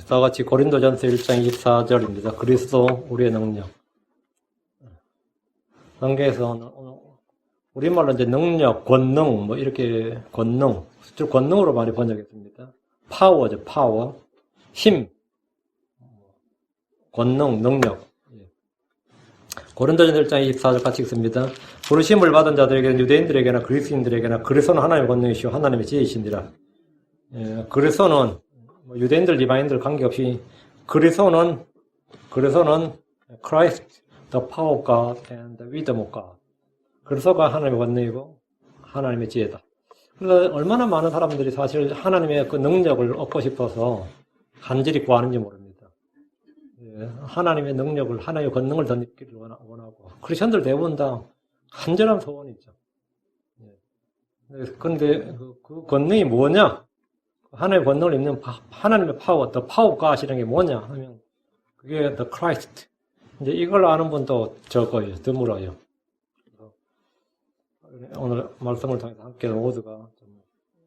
다 같이 고린도전서 1장 24절입니다. 그리스도 우리의 능력. 성경에서 우리말로 이제 능력, 권능, 뭐 이렇게 권능, 즉 권능으로 많이 번역했습니다. 파워죠, 파워. 힘, 권능, 능력. 고린도전서 1장 24절 같이 읽습니다. 부르심을 받은 자들에게는 유대인들에게나 그리스인들에게나 그리스도는 하나님의 권능이시오 하나님의 지혜이신니라. 그리스도는 유대인들, 이방인들 관계없이 그리스도는 Christ, the power of God and the wisdom of God. 그리스도가 하나님의 권능이고 하나님의 지혜다. 그래서 얼마나 많은 사람들이 사실 하나님의 그 능력을 얻고 싶어서 간절히 구하는지 모릅니다. 하나님의 능력을, 하나님의 권능을 더 느끼기를 원하고 크리스천들 대부분 다 간절한 소원이 있죠. 그런데 그 권능이 뭐냐? 하나님의 권능을 입는 하나님의 파워, the power of God이라는 게 뭐냐 하면 그게 the Christ. 이제 이걸 아는 분도 적어요, 드물어요. 오늘 말씀을 통해서 함께 모두가 좀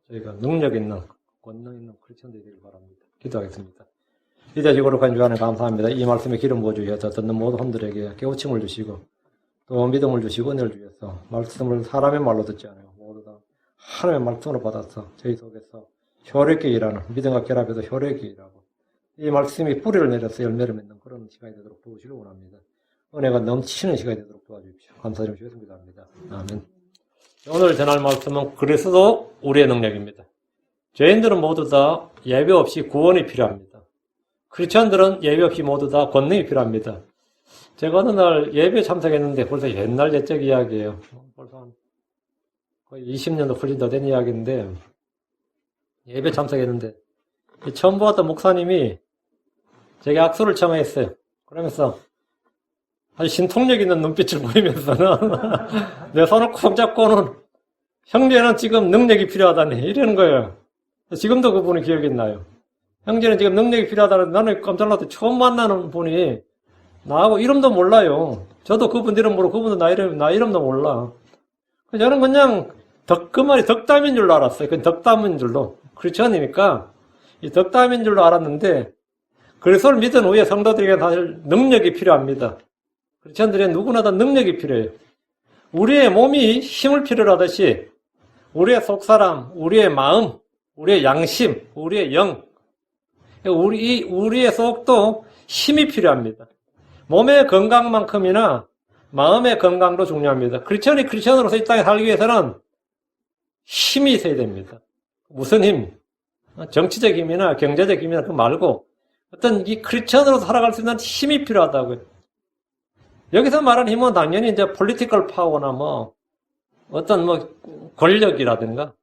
저희가 능력 있는, 권능 있는 크리스천들이 되길 바랍니다. 기도하겠습니다. 이제 거룩한 주안에 감사합니다. 이 말씀에 기름 부어주셔서 듣는 모든 분들에게 깨우침을 주시고 또 믿음을 주시고 은혜를 주셔서 말씀을 사람의 말로 듣지 않아요. 모두 다 하나님의 말씀으로 받아서 저희 속에서 효력있게 일하는, 믿음과 결합해서 효력있게 일하고 이 말씀이 뿌리를 내려서 열매를 맺는 그런 시간이 되도록 도우시길 원합니다. 은혜가 넘치는 시간이 되도록 도와주십시오. 감사드리며 주셨습니다. 아멘. 오늘 전할 말씀은 그리스도 우리의 능력입니다. 죄인들은 모두 다 예배 없이 구원이 필요합니다. 크리스천들은 예배 없이 모두 다 권능이 필요합니다. 제가 어느 날 예배 참석했는데 벌써 옛날 옛적 이야기예요. 벌써 거의 20년도 훨씬 더 된 이야기인데 예배 참석했는데 처음 보았던 목사님이 제게 악수를 청했어요. 그러면서 아주 신통력 있는 눈빛을 보이면서는 내 손을 콕 잡고는 형제는 지금 능력이 필요하다니 이러는 거예요. 지금도 그분이 기억이 나요. 형제는 지금 능력이 필요하다는데 나는 깜짝 놀랐더니 처음 만나는 분이 나하고 이름도 몰라요. 저도 그분 이름 모르고 그분도 나 이름도 몰라. 저는 그냥 그 말이 덕담인 줄로 알았어요. 그 덕담인 줄로. 크리스천이니까 이 덕담인 줄로 알았는데 그리스도를 믿은 후에 성도들에게 사실 능력이 필요합니다. 크리스천들에게 누구나 다 능력이 필요해요. 우리의 몸이 힘을 필요로 하듯이 우리의 속사람, 우리의 마음, 우리의 양심, 우리의 영, 우리의 속도 힘이 필요합니다. 몸의 건강만큼이나 마음의 건강도 중요합니다. 크리스천이 크리스천으로서 이 땅에 살기 위해서는 힘이 있어야 됩니다. 무슨 힘? 정치적 힘이나 경제적 힘이나 그 말고 어떤 이 크리스천으로서 살아갈 수 있는 힘이 필요하다고요. 여기서 말하는 힘은 당연히 이제 폴리티컬 파워나 뭐 어떤 뭐 권력이라든가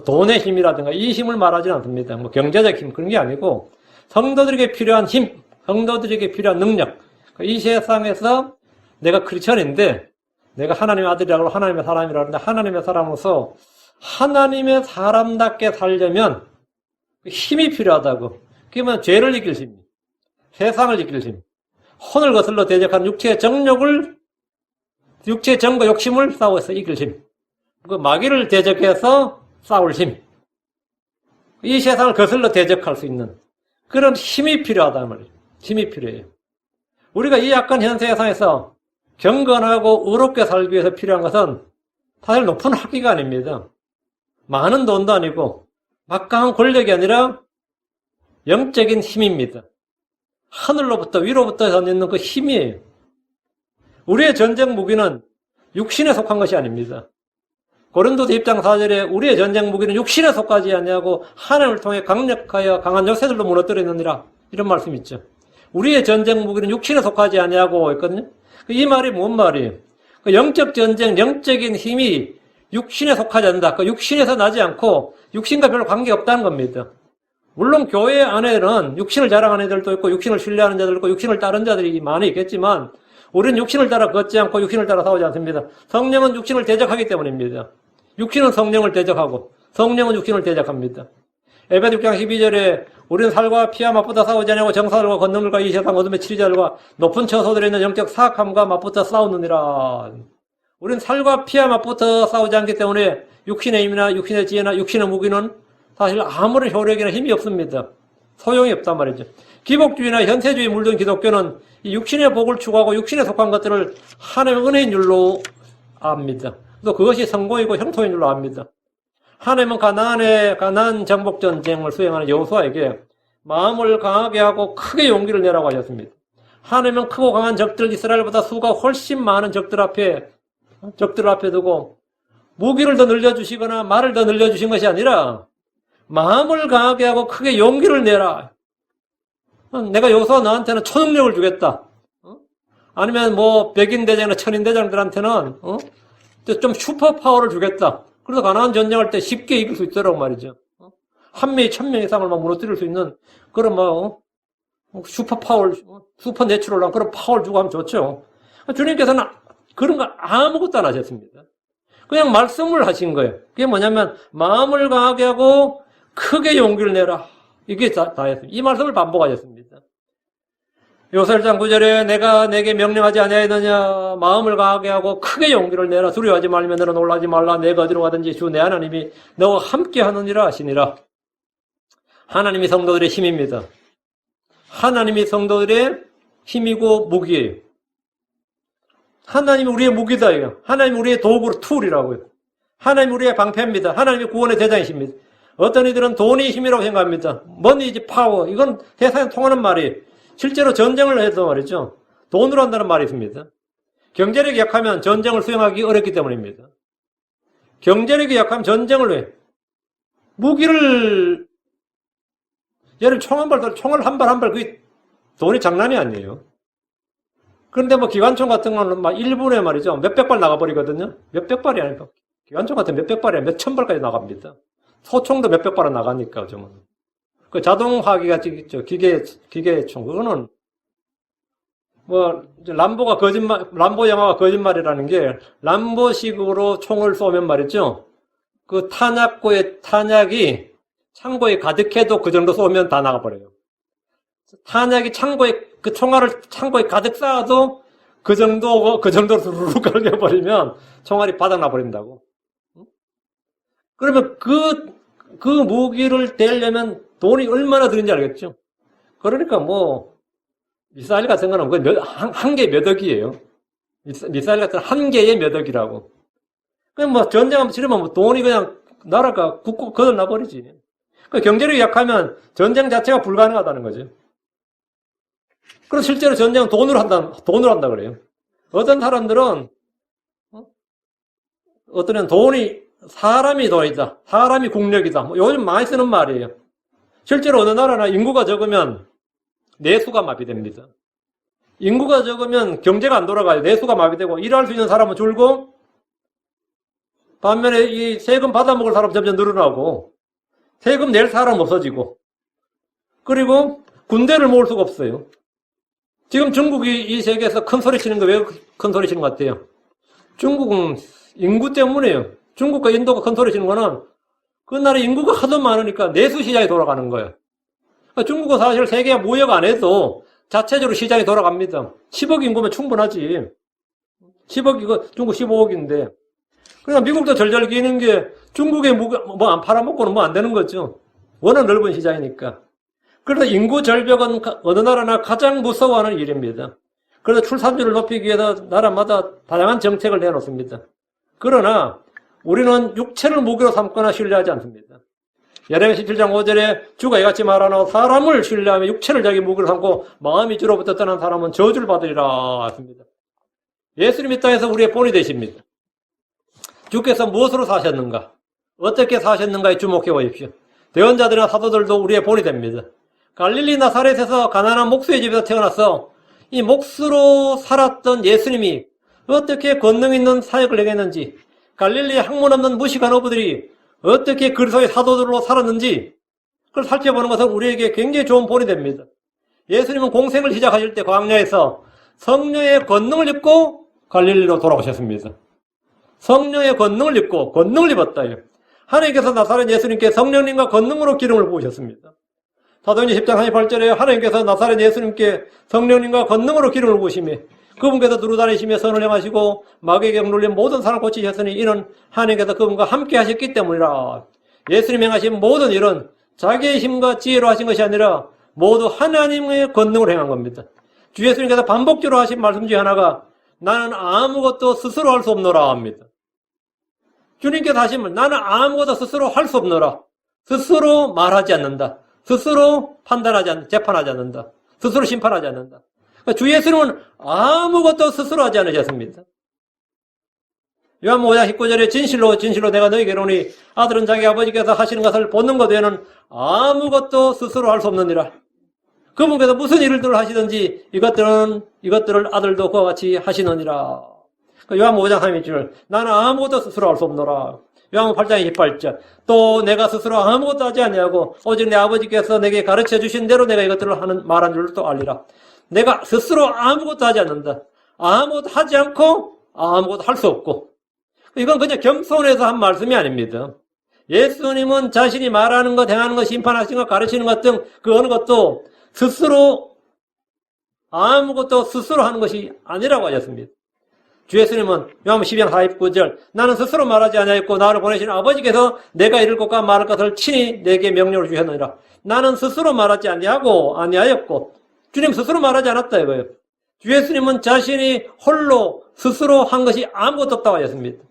돈의 힘이라든가 이 힘을 말하지는 않습니다. 뭐 경제적 힘 그런 게 아니고 성도들에게 필요한 힘, 성도들에게 필요한 능력. 이 세상에서 내가 크리스천인데 내가 하나님의 아들이라고 하나님의 사람이라고 하는데 하나님의 사람으로서 하나님의 사람답게 살려면 힘이 필요하다고. 그러면 죄를 이길 힘, 세상을 이길 힘, 혼을 거슬러 대적한 육체의 정욕을, 육체의 정과 욕심을 싸워서 이길 힘, 그 마귀를 대적해서 싸울 힘, 이 세상을 거슬러 대적할 수 있는 그런 힘이 필요하단 말이에요. 힘이 필요해요. 우리가 이 약한 현 세상에서 경건하고 의롭게 살기 위해서 필요한 것은 사실 높은 학위가 아닙니다. 많은 돈도 아니고 막강한 권력이 아니라 영적인 힘입니다. 하늘로부터 위로부터 던지는 그 힘이에요. 우리의 전쟁 무기는 육신에 속한 것이 아닙니다. 고린도서 1장 4절에 우리의 전쟁 무기는 육신에 속하지 아니하고 하나님을 통해 강력하여 강한 요새들로 무너뜨리느니라 이런 말씀이 있죠. 우리의 전쟁 무기는 육신에 속하지 아니하고 있거든요. 이 말이 뭔 말이에요? 영적 전쟁, 영적인 힘이 육신에 속하지 않는다. 육신에서 나지 않고 육신과 별로 관계없다는 겁니다. 물론 교회 안에는 육신을 자랑하는 애들도 있고 육신을 신뢰하는 자들도 있고 육신을 따른 자들이 많이 있겠지만 우리는 육신을 따라 걷지 않고 육신을 따라 싸우지 않습니다. 성령은 육신을 대적하기 때문입니다. 육신은 성령을 대적하고 성령은 육신을 대적합니다. 에베소 6장 12절에 우리는 살과 피와 맞붙어 싸우지 아니하고 정사들과 권능들과 이 세상 어둠의 치리자들과 높은 처소들에 있는 영적 사악함과 맞붙어 싸우느니라. 우리는 살과 피와 맞붙어 싸우지 않기 때문에 육신의 힘이나 육신의 지혜나 육신의 무기는 사실 아무런 효력이나 힘이 없습니다. 소용이 없단 말이죠. 기복주의나 현세주의 물든 기독교는 이 육신의 복을 추구하고 육신에 속한 것들을 하나님의 은혜인 줄로 압니다. 또 그것이 성공이고 형통인 줄로 압니다. 하나님은 가나안 정복 전쟁을 수행하는 여호수아에게 마음을 강하게 하고 크게 용기를 내라고 하셨습니다. 하나님은 크고 강한 적들, 이스라엘보다 수가 훨씬 많은 적들 앞에 두고 무기를 더 늘려주시거나 말을 더 늘려주신 것이 아니라 마음을 강하게 하고 크게 용기를 내라. 내가 여기서 너한테는 초능력을 주겠다. 아니면 뭐 백인 대장이나 천인 대장들한테는 좀 슈퍼 파워를 주겠다. 그래서 가나안 전쟁할 때 쉽게 이길 수 있더라고 말이죠. 한 명이 1000명 이상을 막 무너뜨릴 수 있는 그런 슈퍼 파워, 슈퍼 내추럴한 그런 파워를 주고 하면 좋죠. 주님께서는 그런 거 아무것도 안 하셨습니다. 그냥 말씀을 하신 거예요. 그게 뭐냐면 마음을 강하게 하고 크게 용기를 내라. 이게 다였습니다. 이 말씀을 반복하셨습니다. 요셉 1장 9절에 내가 내게 명령하지 아니하였느냐 마음을 강하게 하고 크게 용기를 내라. 두려워하지 말며 너는 놀라지 말라. 내가 어디로 가든지 주 내 하나님이 너와 함께 하느니라 하시니라. 하나님이 성도들의 힘입니다. 하나님이 성도들의 힘이고 무기예요. 하나님이 우리의 무기다. 하나님이 우리의 도구, 툴이라고요. 하나님이 우리의 방패입니다. 하나님이 구원의 대장이십니다. 어떤 이들은 돈이 힘이라고 생각합니다. 머니지 파워. 이건 세상에 통하는 말이에요. 실제로 전쟁을 해서 말이죠. 돈으로 한다는 말이 있습니다. 경제력이 약하면 전쟁을 수행하기 어렵기 때문입니다. 경제력이 약하면 전쟁을 해. 무기를 예를 들어 총을 한 발 그게 돈이 장난이 아니에요. 그런데 뭐 기관총 같은 거는 막 1분에 말이죠. 몇백 발 나가버리거든요. 몇백 발이 아니고 기관총 같은 몇백 발이 아니라 몇천 발까지 나갑니다. 소총도 몇백 발은 나가니까 좀. 그 자동화기가 있죠. 기계총. 그거는 뭐 람보 영화가 거짓말이라는 게 람보식으로 총을 쏘면 말이죠. 그 탄약이 창고에 가득해도 그 정도 쏘면 다 나가버려요. 탄약이 그 총알을 창고에 가득 쌓아도 그 정도로 루룩 갈겨버리면 총알이 바닥나버린다고. 그러면 그 무기를 떼려면 돈이 얼마나 드는지 알겠죠? 그러니까 뭐, 미사일 같은 거는 한 개 몇 억이에요. 미사일 같은 한 개에 몇 억이라고. 그냥 뭐 전쟁하면 치르면 뭐 돈이 그냥 나라가 굳고 거들나버리지. 그 경제력이 약하면 전쟁 자체가 불가능하다는 거죠. 그래서 실제로 전쟁은 돈으로 한다 그래요. 어떤 사람들은, 어떤 돈이, 사람이 돈이다. 사람이 국력이다. 뭐 요즘 많이 쓰는 말이에요. 실제로 어느 나라나 인구가 적으면 내수가 마비됩니다. 인구가 적으면 경제가 안 돌아가요. 내수가 마비되고 일할 수 있는 사람은 줄고 반면에 이 세금 받아먹을 사람 점점 늘어나고 세금 낼 사람 없어지고 그리고 군대를 모을 수가 없어요. 지금 중국이 이 세계에서 큰 소리 치는 거 왜 큰 소리 치는 것 같아요? 중국은 인구 때문에요. 중국과 인도가 큰 소리 치는 거는 그 나라 인구가 하도 많으니까 내수 시장이 돌아가는 거예요. 중국은 사실 세계 무역 안 해도 자체적으로 시장이 돌아갑니다. 10억 인구면 충분하지. 10억 이거 중국 15억인데. 그러니까 미국도 절절 기는 게 중국에 뭐 안 팔아먹고는 뭐 안 되는 거죠. 워낙 넓은 시장이니까. 그래서 인구 절벽은 어느 나라나 가장 무서워하는 일입니다. 그래서 출산율을 높이기 위해서 나라마다 다양한 정책을 내놓습니다. 그러나 우리는 육체를 무기로 삼거나 신뢰하지 않습니다. 예레미야 17장 5절에 주가 이같이 말하노 사람을 신뢰하며 육체를 자기 무기로 삼고 마음이 주로부터 떠난 사람은 저주를 받으리라 했습니다. 예수님 이 땅에서 우리의 본이 되십니다. 주께서 무엇으로 사셨는가? 어떻게 사셨는가에 주목해 보십시오. 대언자들이나 사도들도 우리의 본이 됩니다. 갈릴리 나사렛에서 가난한 목수의 집에서 태어나서 이 목수로 살았던 예수님이 어떻게 권능 있는 사역을 행했는지 갈릴리에 학문 없는 무식한 어부들이 어떻게 그리스도의 사도들로 살았는지 그걸 살펴보는 것은 우리에게 굉장히 좋은 본이 됩니다. 예수님은 공생을 시작하실 때 광야에서 성령의 권능을 입고 갈릴리로 돌아오셨습니다. 성령의 권능을 입고 권능을 입었다요. 하나님께서 나사렛 예수님께 성령님과 권능으로 기름을 부으셨습니다. 사도행전 10장 38절에 하나님께서 나사렛 예수님께 성령님과 권능으로 기름을 부으시며 그분께서 두루다니시며 선을 행하시고 마귀에게 눌린 모든 사람을 고치셨으니 이는 하나님께서 그분과 함께 하셨기 때문이라. 예수님 행하신 모든 일은 자기의 힘과 지혜로 하신 것이 아니라 모두 하나님의 권능으로 행한 겁니다. 주 예수님께서 반복적으로 하신 말씀 중에 하나가 나는 아무것도 스스로 할 수 없노라 합니다. 주님께서 하신 말, 나는 아무것도 스스로 할 수 없노라. 스스로 말하지 않는다. 스스로 판단하지 않는다. 재판하지 않는다. 스스로 심판하지 않는다. 그러니까 주 예수님은 아무것도 스스로 하지 않으셨습니다. 요한복음 5장 19절에 진실로 내가 너희에게 이르노니 아들은 자기 아버지께서 하시는 것을 보는 것 외에는 아무것도 스스로 할 수 없느니라. 그분께서 무슨 일을 하시든지 이것들을 아들도 그와 같이 하시느니라. 요한복음 5장 31절 나는 아무것도 스스로 할 수 없노라. 요한복음 8장 28절 또 내가 스스로 아무것도 하지 아니하고 오직 내 아버지께서 내게 가르쳐 주신 대로 내가 이것들을 말한 줄을 또 알리라. 내가 스스로 아무것도 하지 않는다. 아무것도 하지 않고 아무것도 할 수 없고. 이건 그냥 겸손해서 한 말씀이 아닙니다. 예수님은 자신이 말하는 것, 행하는 것, 심판하시는 것, 가르치는 것 등 그 어느 것도 스스로 아무것도 스스로 하는 것이 아니라고 하셨습니다. 주 예수님은 요한복음 12장 49절 나는 스스로 말하지 아니하였고 나를 보내신 아버지께서 내가 이를 것과 말할 것을 친히 내게 명령을 주셨느니라. 나는 스스로 말하지 아니하였고 주님 스스로 말하지 않았다 이거예요. 주 예수님은 자신이 홀로 스스로 한 것이 아무것도 없다고 하셨습니다.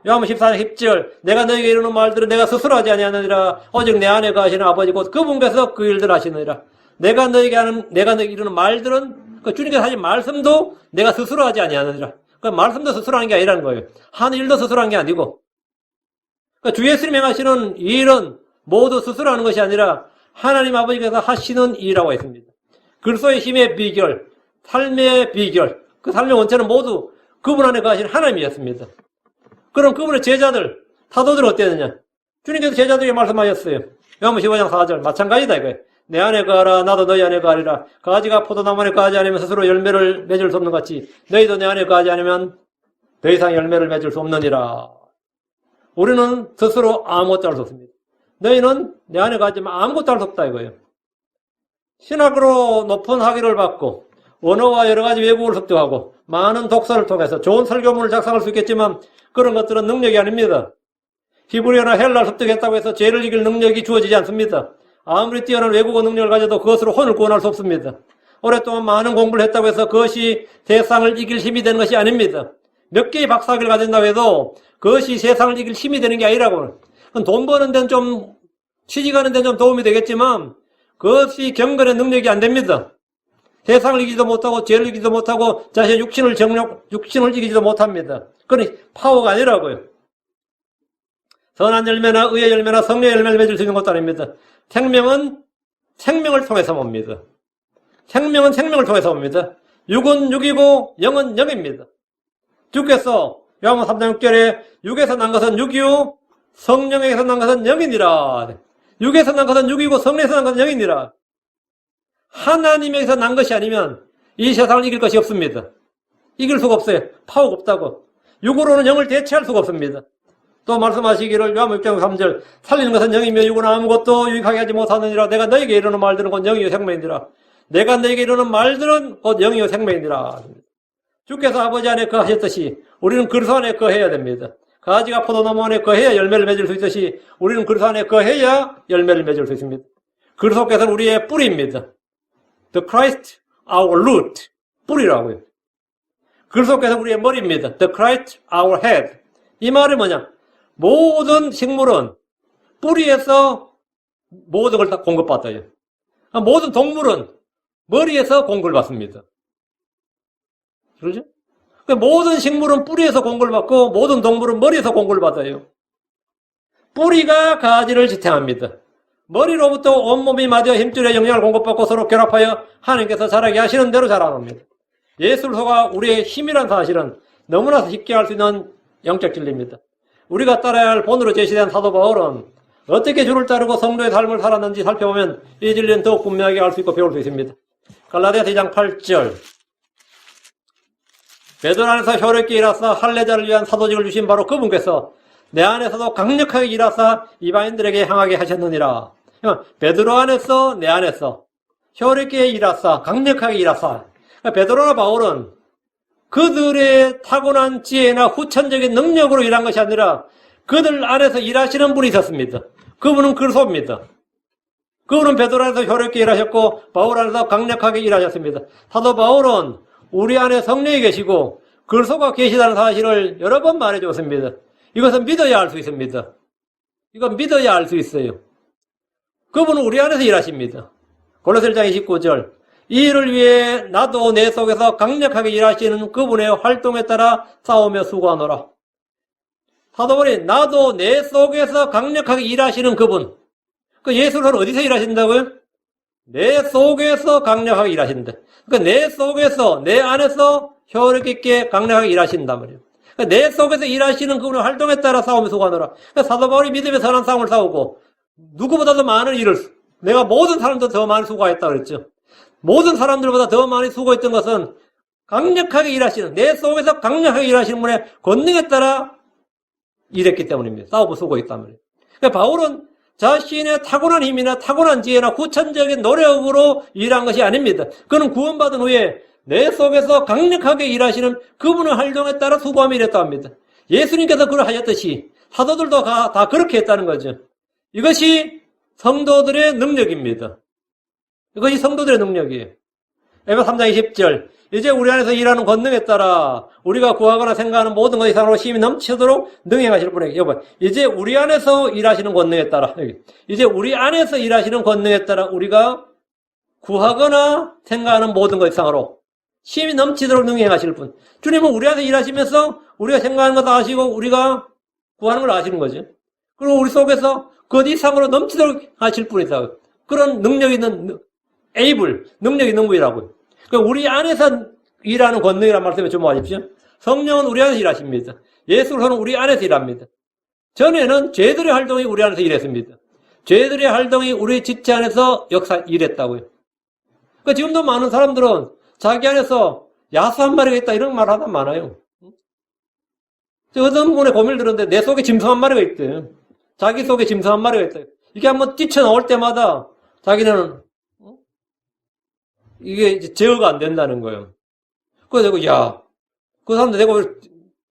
요한복음 14장 10절 내가 너에게 이르는 말들은 내가 스스로 하지 아니하느니라. 오직 내 안에 거하시는 아버지 곧 그분께서 그 일들을 하시느니라. 내가 너에게 이르는 말들은 그 주님께서 하신 말씀도 내가 스스로 하지 아니하느니라. 그 말씀도 스스로 하는 게 아니라는 거예요. 하는 일도 스스로 하는 게 아니고. 주 예수님이 하시는 일은 모두 스스로 하는 것이 아니라 하나님 아버지께서 하시는 일이라고 했습니다. 그리스도의 힘의 비결, 삶의 비결, 그 삶의 원천은 모두 그분 안에 거하신 하나님이었습니다. 그럼 그분의 제자들, 사도들은 어땠느냐? 주님께서 제자들에게 말씀하셨어요. 요한복음 15장 4절 마찬가지다 이거예요. 내 안에 거하라 나도 너희 안에 거하리라. 가지가 포도나무 안에 거하지 않으면 스스로 열매를 맺을 수 없는 같이 너희도 내 안에 거하지 않으면 더 이상 열매를 맺을 수 없느니라. 우리는 스스로 아무것도 할 수 없습니다. 너희는 내 안에 거하지만 아무것도 할 수 없다 이거예요. 신학으로 높은 학위를 받고 언어와 여러 가지 외국어를 습득하고 많은 독서를 통해서 좋은 설교문을 작성할 수 있겠지만 그런 것들은 능력이 아닙니다. 히브리어나 헬라를 습득했다고 해서 죄를 이길 능력이 주어지지 않습니다. 아무리 뛰어난 외국어 능력을 가져도 그것으로 혼을 구원할 수 없습니다. 오랫동안 많은 공부를 했다고 해서 그것이 세상을 이길 힘이 되는 것이 아닙니다. 몇 개의 박사학위를 가진다고 해도 그것이 세상을 이길 힘이 되는 게 아니라고. 돈 버는 데는 좀, 취직하는 데는 좀 도움이 되겠지만 그것이 경건의 능력이 안 됩니다. 세상을 이기지도 못하고 죄를 이기지도 못하고 자신의 육신을 이기지도 못합니다. 그러니 파워가 아니라고요. 선한 열매나 의의 열매나 성령의 열매를 맺을 수 있는 것도 아닙니다. 생명은 생명을 통해서 옵니다. 생명은 생명을 통해서 옵니다. 육은 육이고 영은 영입니다. 주께서 요한복음 3장 6절에 육에서 난 것은 육이요 성령에서 난 것은 영이니라. 육에서 난 것은 육이고 성령에서 난 것은 영이니라. 하나님에게서 난 것이 아니면 이 세상을 이길 것이 없습니다. 이길 수가 없어요. 파워가 없다고. 육으로는 영을 대체할 수가 없습니다. 또 말씀하시기를 요한복음 6장 3절 살리는 것은 영이며 육은 아무것도 유익하게 하지 못하느니라. 내가 너에게 이르는 말들은 곧 영이요 생명이니라. 내가 너에게 이르는 말들은 곧 영이요 생명이니라. 주께서 아버지 안에 거하셨듯이 우리는 그리스도 안에 거해야 됩니다. 가지가 포도나무 안에 거해야 열매를 맺을 수 있듯이 우리는 그리스도 안에 거해야 열매를 맺을 수 있습니다. 그리스도께서는 우리의 뿌리입니다. The Christ, our root. 뿌리라고요. 그리스도께서 우리의 머리입니다. The Christ, our head. 이 말이 뭐냐? 모든 식물은 뿌리에서 모든 걸 다 공급받아요. 모든 동물은 머리에서 공급을 받습니다. 그러죠? 모든 식물은 뿌리에서 공급을 받고 모든 동물은 머리에서 공급을 받아요. 뿌리가 가지를 지탱합니다. 머리로부터 온몸이 맞아 힘줄에 영향을 공급받고 서로 결합하여 하나님께서 자라게 하시는 대로 자라납니다. 예수를 속아 우리의 힘이란 사실은 너무나 쉽게 알 수 있는 영적 진리입니다. 우리가 따라야 할 본으로 제시된 사도 바울은 어떻게 주를 따르고 성도의 삶을 살았는지 살펴보면 이 진리는 더욱 분명하게 알 수 있고 배울 수 있습니다. 갈라디아서 2장 8절 베드로 안에서 효력있게 일하사 할례자를 위한 사도직을 주신 바로 그분께서 내 안에서도 강력하게 일하사 이방인들에게 향하게 하셨느니라. 베드로 안에서 내 안에서 효력있게 일하사 강력하게 일하사. 베드로나 바울은 그들의 타고난 지혜나 후천적인 능력으로 일한 것이 아니라 그들 안에서 일하시는 분이 있었습니다. 그분은 그리스도입니다. 그분은 베드로 안에서 효력있게 일하셨고 바울 안에서 강력하게 일하셨습니다. 사도 바울은 우리 안에 성령이 계시고 그리스도가 계시다는 사실을 여러 번 말해줬습니다. 이것은 믿어야 알 수 있습니다. 이건 믿어야 알 수 있어요. 그분은 우리 안에서 일하십니다. 골로새 1장 29절 이 일을 위해 나도 내 속에서 강력하게 일하시는 그분의 활동에 따라 싸우며 수고하노라. 사도 바울이 나도 내 속에서 강력하게 일하시는 그분. 그 예수는 어디서 일하신다고요? 내 속에서 강력하게 일하신다. 그러니까 내 속에서, 내 안에서 효력 있게 강력하게 일하신단 말이에요. 그러니까 내 속에서 일하시는 그분의 활동에 따라 싸우며 수고하노라. 그러니까 사도 바울이 믿음의 선한 싸움을 싸우고 누구보다도 많은 일을, 내가 모든 사람들보다 더 많이 수고했다 그랬죠. 모든 사람들보다 더 많이 수고했던 것은 강력하게 일하시는, 내 속에서 강력하게 일하시는 분의 권능에 따라 일했기 때문입니다. 싸우고 수고했단 말이에요. 그러니까 바울은 자신의 타고난 힘이나 타고난 지혜나 후천적인 노력으로 일한 것이 아닙니다. 그는 구원받은 후에 내 속에서 강력하게 일하시는 그분의 활동에 따라 수고하며 일했다 합니다. 예수님께서 그걸 하셨듯이 사도들도 다 그렇게 했다는 거죠. 이것이 성도들의 능력입니다. 이것이 성도들의 능력이에요. 에베소 3장 20절 이제 우리 안에서 일하는 권능에 따라 우리가 구하거나 생각하는 모든 것 이상으로 힘이 넘치도록 능행하실 분에게 여러분 이제 우리 안에서 일하시는 권능에 따라 이제 우리 안에서 일하시는 권능에 따라 우리가 구하거나 생각하는 모든 것 이상으로 힘이 넘치도록 능행하실 분. 주님은 우리 안에서 일하시면서 우리가 생각하는 것도 아시고 우리가 구하는 걸 아시는 거죠. 그리고 우리 속에서 그 이상으로 넘치도록 하실 분이다. 그런 능력 있는 능력 있는 분이라고요. 그러니까 우리 안에서 일하는 권능이라는 말씀에 주목하십시오. 성령은 우리 안에서 일하십니다. 예수는 우리 안에서 일합니다. 전에는 죄들의 활동이 우리 안에서 일했습니다. 죄들의 활동이 우리 지체 안에서 일했다고요. 그러니까 지금도 많은 사람들은 자기 안에서 야수 한 마리가 있다 이런 말 하다 많아요. 어떤 분의 고민을 들었는데 내 속에 짐승 한 마리가 있대. 자기 속에 짐승 한 마리가 있다. 이게 한번 뛰쳐나올 때마다 자기는 이게 이제 제어가 안 된다는 거예요. 그래서 내가, 그 사람들 내가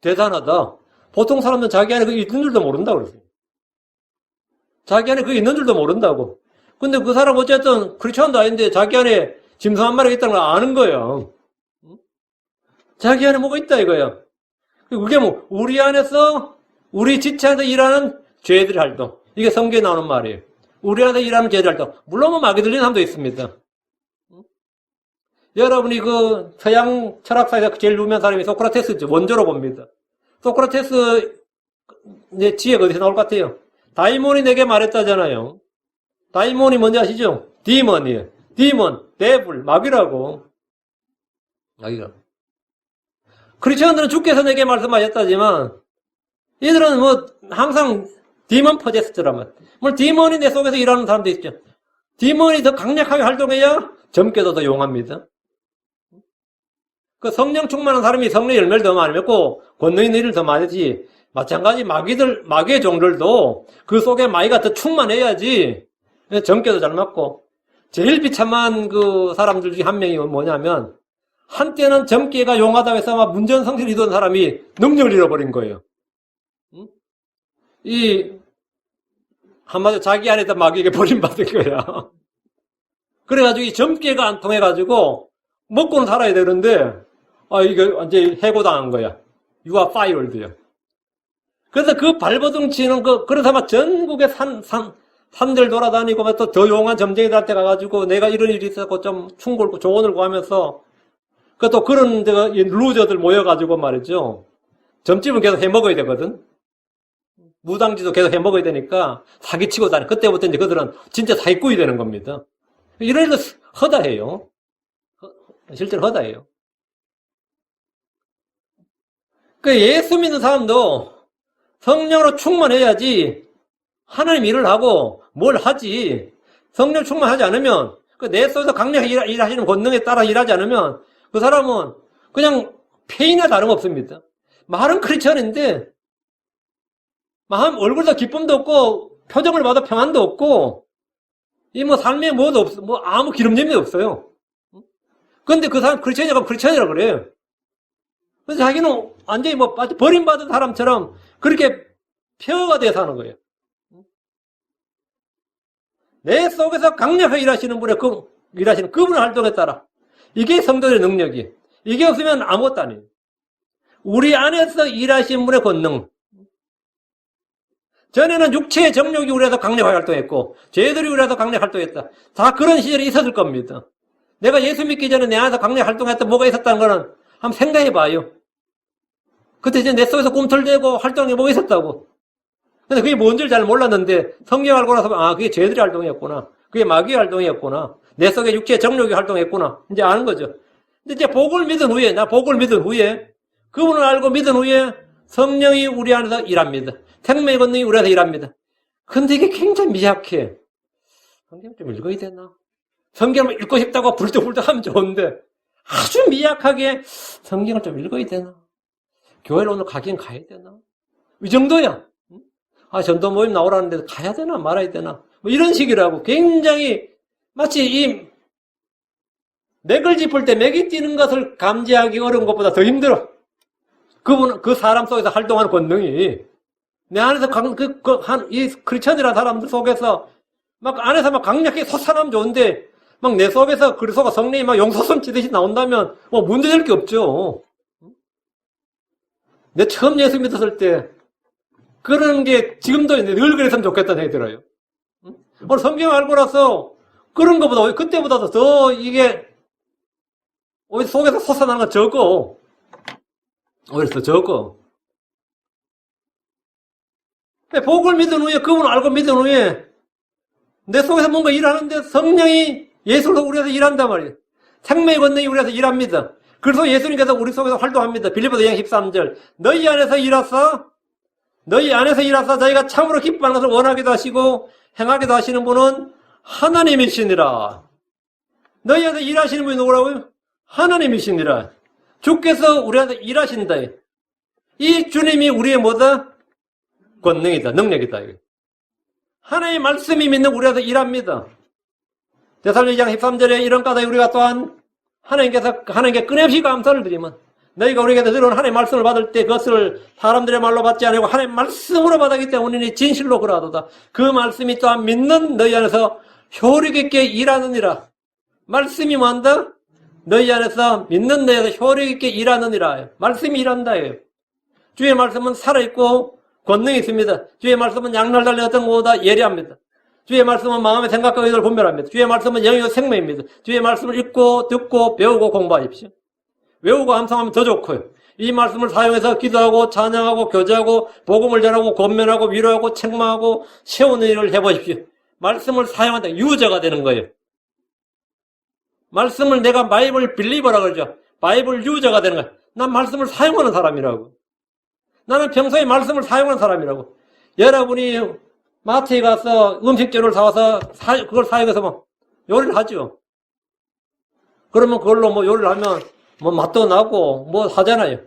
대단하다. 보통 사람들은 자기 안에 그게 있는 줄도 모른다고 그랬어요. 자기 안에 그게 있는 줄도 모른다고. 근데 그 사람 어쨌든 크리스천도 아닌데 자기 안에 짐승 한 마리가 있다는 걸 아는 거예요. 자기 안에 뭐가 있다 이거야. 그게 뭐, 우리 안에서, 우리 지체 안에서 일하는 죄들의 활동. 이게 성경에 나오는 말이에요. 우리 안에서 일하는 죄들의 활동. 물론 뭐 마귀 들리는 사람도 있습니다. 여러분이 그 서양 철학사에서 제일 유명한 사람이 소크라테스죠. 원조로 봅니다. 소크라테스 내 지혜가 어디서 나올 것 같아요? 다이몬이 내게 말했다잖아요. 다이몬이 뭔지 아시죠? 디먼이에요. 디먼, 데블, 마귀라고. 마귀가. 크리스천들은 주께서 내게 말씀하셨다지만 이들은 뭐 항상 디먼 포제스트라면 물론 디먼이 내 속에서 일하는 사람도 있죠. 디먼이 더 강력하게 활동해야 젊게도 더 용합니다. 그 성령 충만한 사람이 성령 열매를 더 많이 맺고 권능 있는 일을 더 많이 하지. 마찬가지 마귀의 종들도 그 속에 마귀가 더 충만해야지 젊게도 잘 맞고. 제일 비참한 그 사람들 중에 한 명이 뭐냐면 한때는 젊게가 용하다고 해서 막 문전성시를 이루던 사람이 능력을 잃어버린 거예요. 한마디로 자기 안에다 마귀에게 버림받은 거야. 그래가지고 이 젊게가 안 통해가지고 먹고는 살아야 되는데 이게 완전히 해고당한 거야. You are fired야. 그래서 그 발버둥치는 그래서 막 전국에 산들 돌아다니고 막 또 더 용한 점쟁이들한테 가가지고 내가 이런 일이 있었고 좀 조언을 구하면서 또 그런 루저들 모여가지고 말이죠. 점집은 계속 해먹어야 되거든. 무당지도 계속 해먹어야 되니까 사기치고 다니. 그때부터 이제 그들은 진짜 사기꾼이 되는 겁니다. 이런 일도 허다해요. 실제로 허다해요. 그 예수 믿는 사람도 성령으로 충만해야지 하나님 일을 하고 뭘 하지. 성령 충만하지 않으면 내 속에서 강력하게 일하시는 권능에 따라 일하지 않으면 그 사람은 그냥 폐인이나 다름없습니다. 말은 크리스천인데 마음 얼굴도 기쁨도 없고 표정을 봐도 평안도 없고 이 뭐 삶에 뭐도 없어. 뭐 아무 기름짐도 없어요. 근데 그 사람 크리스천이라고 그래요. 그래서 자기는 완전히 뭐 버림받은 사람처럼 그렇게 폐허가 돼서 사는 거예요. 내 속에서 강력하게 일하시는 일하시는 그분의 활동에 따라. 이게 성도의 능력이. 이게 없으면 아무것도 아니에요. 우리 안에서 일하시는 분의 권능. 전에는 육체의 정욕이 우리에서 강력하게 활동했고, 죄들이 우리에서 강력하게 활동했다. 다 그런 시절이 있었을 겁니다. 내가 예수 믿기 전에 내 안에서 강력하게 활동했던 뭐가 있었다는 거는 한번 생각해 봐요. 그때 이제 내 속에서 꿈틀대고 활동한 게 뭐가 있었다고. 근데 그게 뭔지를 잘 몰랐는데, 성경 알고 나서, 그게 죄들이 활동이었구나. 그게 마귀의 활동이었구나. 내 속에 육체의 정욕이 활동했구나. 이제 아는 거죠. 근데 이제 복을 믿은 후에, 그분을 알고 믿은 후에 성령이 우리 안에서 일합니다. 생명의 권능이 우리 안에서 일합니다. 근데 이게 굉장히 미약해. 성경 좀 읽어야 되나? 성경을 읽고 싶다고 불떡불떡 하면 좋은데, 아주 미약하게 성경을 좀 읽어야 되나? 교회를 오늘 가긴 가야 되나? 이 정도야. 전도 모임 나오라는데 가야 되나 말아야 되나? 뭐 이런 식이라고. 굉장히 마치 맥을 짚을 때 맥이 뛰는 것을 감지하기 어려운 것보다 더 힘들어. 그 사람 속에서 활동하는 권능이. 내 안에서 이 크리스천이라는 사람들 속에서 안에서 강력하게 솟아나면 좋은데, 내 속에서 그리스도가 성령이 용솟음 치듯이 나온다면, 문제될 게 없죠. 내 처음 예수 믿었을 때, 그런 게 지금도 늘 그랬으면 좋겠다는 생각이 들어요. 오늘 성경 알고 나서 그런 것보다 그때보다도 더 이게 오히려 속에서 솟아나는 건 적어. 오히려 더 적어. 복을 믿은 후에, 그분을 알고 믿은 후에 내 속에서 뭔가 일하는데 성령이 예수로 우리에서 일한단 말이에요. 생명의 권능이 우리에서 일합니다. 그래서 예수님께서 우리 속에서 활동합니다. 빌립보서 2장 13절. 너희 안에서 일하사 자기가 참으로 기뻐하는 것을 원하기도 하시고 행하기도 하시는 분은 하나님이시니라. 너희 안에서 일하시는 분이 누구라고요? 하나님이시니라. 주께서 우리 안에서 일하신다. 이 주님이 우리의 뭐다? 권능이다. 능력이다. 하나님의 말씀이 믿는 우리 안에서 일합니다. 데살로니가 2장 13절에 이런 까닭에 우리가 또한 하나님께 끊임없이 감사를 드리면, 너희가 우리에게서 들어온 하나님의 말씀을 받을 때 그것을 사람들의 말로 받지 않고 하나님의 말씀으로 받았기 때문에 진실로 그러하도다. 그 말씀이 또한 믿는 너희 안에서 효력 있게 일하느니라. 말씀이 뭐한다? 너희 안에서 믿는 너희 안에서 효력 있게 일하느니라. 말씀이 일한다. 주의 말씀은 살아있고 권능이 있습니다. 주의 말씀은 양날 달린 어떤 것보다 예리합니다. 주의 말씀은 마음의 생각과 의도를 분별합니다. 주의 말씀은 영이고 생명입니다. 주의 말씀을 읽고 듣고 배우고 공부하십시오. 외우고 암송하면 더 좋고요. 이 말씀을 사용해서 기도하고 찬양하고 교제하고 복음을 전하고 권면하고 위로하고 책망하고 세우는 일을 해보십시오. 말씀을 사용한다. 유저가 되는 거예요. 말씀을 내가 바이블 빌리버라고 그러죠. 바이블 유저가 되는 거예요. 난 말씀을 사용하는 사람이라고. 나는 평소에 말씀을 사용하는 사람이라고. 여러분이 마트에 가서 음식재료를 사와서 그걸 사용해서 요리를 하죠. 그러면 그걸로 요리를 하면 맛도 나고 하잖아요.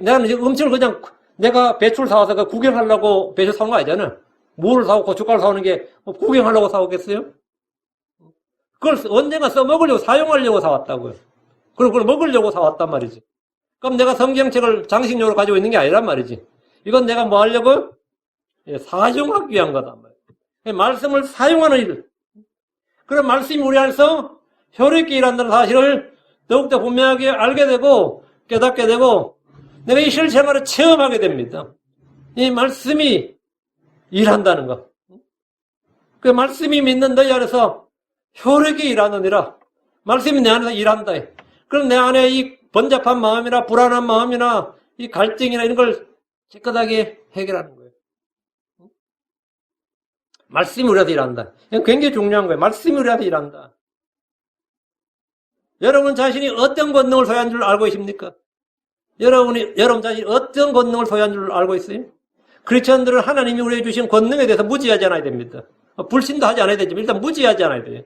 나는 음식을 그냥 내가 배추를 사와서 구경하려고 배추 사온 거 아니잖아요. 무를 사고 고춧가루 사오는 게 구경하려고 사오겠어요? 그걸 언젠가 써먹으려고 사용하려고 사왔다고요. 그걸 먹으려고 사왔단 말이지. 그럼 내가 성경책을 장식용으로 가지고 있는 게 아니란 말이지. 이건 내가 뭐 하려고? 사용하기 위한 거단 말이에요. 말씀을 사용하는 일. 그런 말씀이 우리 안에서 효력 있게 일한다는 사실을 더욱더 분명하게 알게 되고 깨닫게 되고 내가 이 실생활을 체험하게 됩니다. 이 말씀이 일한다는 거. 그 말씀이 믿는 너희 안에서 효력 있게 일하느니라. 말씀이 내 안에서 일한다. 그럼 내 안에 이 번잡한 마음이나 불안한 마음이나 이 갈등이나 이런 걸 깨끗하게 해결하는 거예요. 말씀이 우리한테 일한다. 이건 굉장히 중요한 거예요. 말씀이 우리한테 일한다. 여러분 자신이 어떤 권능을 소유한 줄 알고 계십니까? 여러분 자신이 어떤 권능을 소유한 줄 알고 있어요? 크리스천들은 하나님이 우리에게 주신 권능에 대해서 무지하지 않아야 됩니다. 불신도 하지 않아야 되지만 일단 무지하지 않아야 돼요.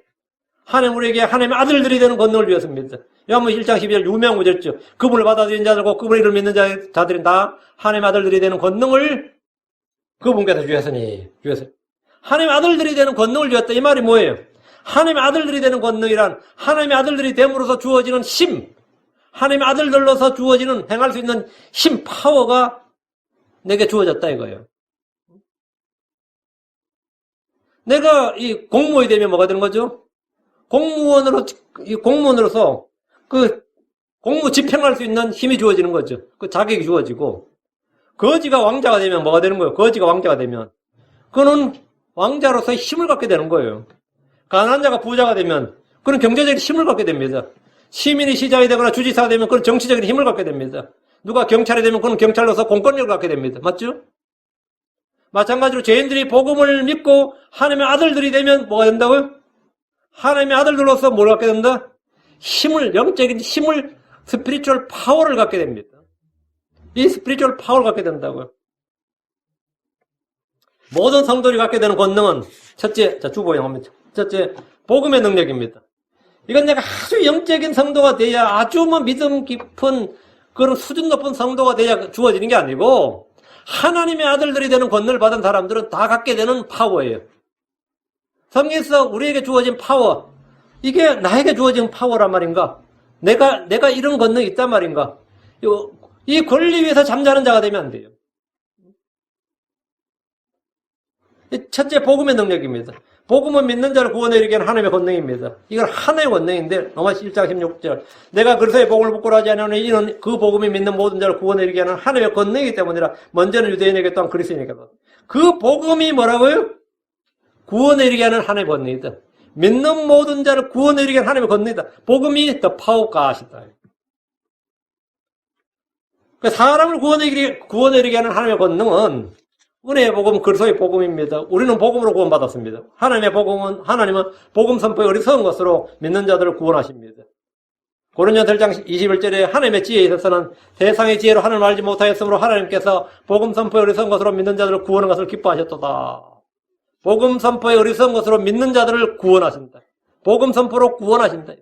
하나님 우리에게 하나님의 아들들이 되는 권능을 주었습니다. 요한복음 1장 12절 유명무절죠. 그분을 받아들인 자들과 그분의 이름을 믿는 자들이 다 하나님의 아들들이 되는 권능을 그분께서 주셨으니. 하나님의 아들들이 되는 권능을 주었다. 이 말이 뭐예요? 하나님의 아들들이 되는 권능이란 하나님의 아들들이 됨으로써 주어지는 힘, 하나님의 아들들로서 주어지는 행할 수 있는 힘, 파워가 내게 주어졌다 이거예요. 내가 이 공무원이 되면 뭐가 되는 거죠? 공무원으로서 그 공무 집행할 수 있는 힘이 주어지는 거죠. 그 자격이 주어지고, 거지가 왕자가 되면 뭐가 되는 거예요? 거지가 왕자가 되면. 그는 왕자로서 힘을 갖게 되는 거예요. 가난한 자가 부자가 되면 그는 경제적인 힘을 갖게 됩니다. 시민이 시장이 되거나 주지사가 되면 그는 정치적인 힘을 갖게 됩니다. 누가 경찰이 되면 그는 경찰로서 공권력을 갖게 됩니다. 맞죠? 마찬가지로 죄인들이 복음을 믿고 하나님의 아들들이 되면 뭐가 된다고요? 하나님의 아들들로서 뭘 갖게 된다? 힘을, 영적인 힘을, 스피리추얼 파워를 갖게 됩니다. 이 스피리추얼 파워를 갖게 된다고요. 모든 성도들이 갖게 되는 권능은 첫째, 자, 주보형 하면 첫째, 복음의 능력입니다. 이건 내가 아주 영적인 성도가 돼야 아주 믿음 깊은 그런 수준 높은 성도가 돼야 주어지는 게 아니고 하나님의 아들들이 되는 권능을 받은 사람들은 다 갖게 되는 파워예요. 성경에서 우리에게 주어진 파워, 이게 나에게 주어진 파워란 말인가? 내가 이런 권능이 있단 말인가? 이 권리 위에서 잠자는 자가 되면 안 돼요. 첫째, 복음의 능력입니다. 복음은 믿는 자를 구원에 이르게 하는 하나님의 권능입니다. 이건 하나의 권능인데 로마서 1장 16절 내가 그리스도의 복음을 부끄러워하지 않으니 이는 그 복음이 믿는 모든 자를 구원에 이르게 하는 하나님의 권능이기 때문이라. 먼저는 유대인에게 또한 그리스도인에게도. 그 복음이 뭐라고요? 구원에 이르게 하는 하나님의 권능이다. 믿는 모든 자를 구원에 이르게 하는 하나님의 권능이다. 복음이 더 파워가시다. 사람을 구원에 이르게 하는 하나님의 권능은 은혜의 복음, 그리스도의 복음입니다. 우리는 복음으로 구원받았습니다. 하나님은 복음 선포에 어리석은 것으로 믿는 자들을 구원하십니다. 고린도전서 1장 21절에 하나님의 지혜에 있어서는 세상의 지혜로 하나님을 알지 못하였으므로 하나님께서 복음 선포에 어리석은 것으로 믿는 자들을 구원하는 것을 기뻐하셨도다. 복음 선포에 어리석은 것으로 믿는 자들을 구원하신다. 복음 선포로 구원하신다.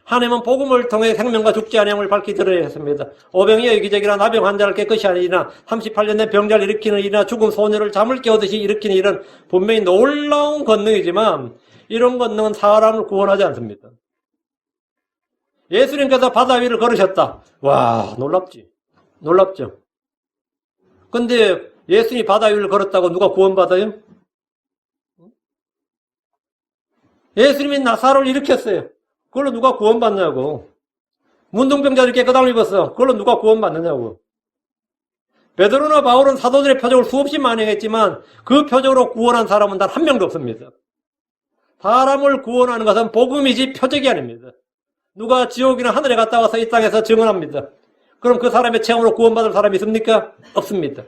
하나님은 복음을 통해 생명과 죽지 아니함을 밝히 드러내셨습니다. 오병이어 이기적이나 나병 환자를 깨끗이 하는 일이나 38년 된 병자를 일으키는 일이나 죽은 소녀를 잠을 깨우듯이 일으키는 일은 분명히 놀라운 권능이지만 이런 권능은 사람을 구원하지 않습니다. 예수님께서 바다 위를 걸으셨다. 와, 놀랍지? 놀랍죠? 근데 예수님이 바다 위를 걸었다고 누가 구원받아요? 예수님이 나사로를 일으켰어요. 그걸로 누가 구원받냐고. 문둥병자들 깨끗함을 입었어. 그걸로 누가 구원받느냐고. 베드로나 바울은 사도들의 표적을 수없이 많이 했지만 그 표적으로 구원한 사람은 단 한 명도 없습니다. 사람을 구원하는 것은 복음이지 표적이 아닙니다. 누가 지옥이나 하늘에 갔다 와서 이 땅에서 증언합니다. 그럼 그 사람의 체험으로 구원받을 사람이 있습니까? 없습니다.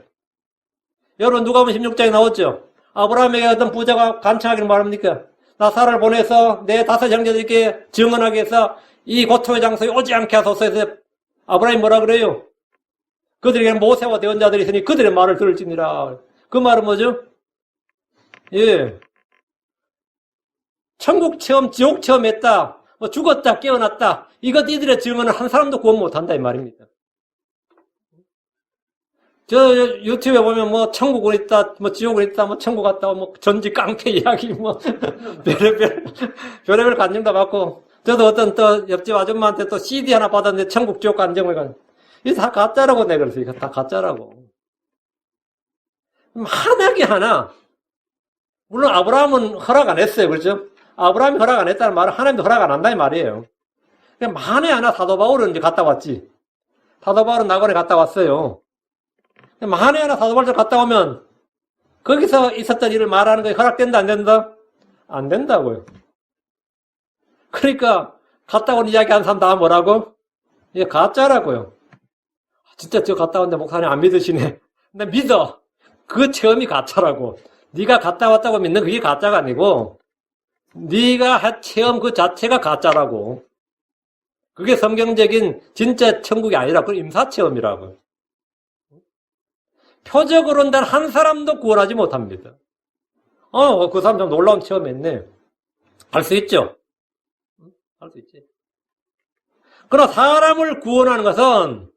여러분 누가복음 16장에 나왔죠? 아브라함에게 어떤 부자가 간청하기를 말합니까? 나사를 보내서 내 5 형제들께 증언하게 해서 이 고통의 장소에 오지 않게 하소서 해서 아브라함이 뭐라 그래요? 그들에게는 모세와 대언자들이 있으니 그들의 말을 들을지니라. 그 말은 뭐죠? 예. 천국 체험, 지옥 체험했다. 뭐 죽었다, 깨어났다. 이들의 증언을 한 사람도 구원 못한다 이 말입니다. 저 유튜브에 보면 뭐 천국은 있다, 뭐 지옥은 있다, 뭐 천국 갔다, 뭐 전지 깡패 이야기, 뭐 별의별 간증도 받고, 저도 어떤 또 옆집 아줌마한테 또 CD 하나 받았는데 천국 지옥 간증을 가지고 이게 다 가짜라고 내가 그랬어요. 이거 다 가짜라고. 만약에 하나, 물론 아브라함은 허락 안 했어요, 그렇죠? 아브라함이 허락 안 했다는 말은 하나님도 허락 안 한다 이 말이에요. 그냥 만에 하나 사도 바울은 이제 갔다 왔지. 사도 바울은 낙원에 갔다 왔어요. 만에 하나 사도 바울을 갔다 오면 거기서 있었던 일을 말하는 게 허락된다 안 된다? 안 된다고요. 그러니까 갔다 온 이야기 한 사람 다 뭐라고? 이게 가짜라고요. 진짜 저 갔다 왔는데 목사님 안 믿으시네. 근데 믿어. 그 체험이 가짜라고. 네가 갔다 왔다고 믿는 그게 가짜가 아니고 네가 한 체험 그 자체가 가짜라고. 그게 성경적인 진짜 천국이 아니라 그 임사체험이라고. 표적으로는 단 한 사람도 구원하지 못합니다. 그 사람 좀 놀라운 체험했네. 할 수 있죠? 할 수 있지. 그러나 사람을 구원하는 것은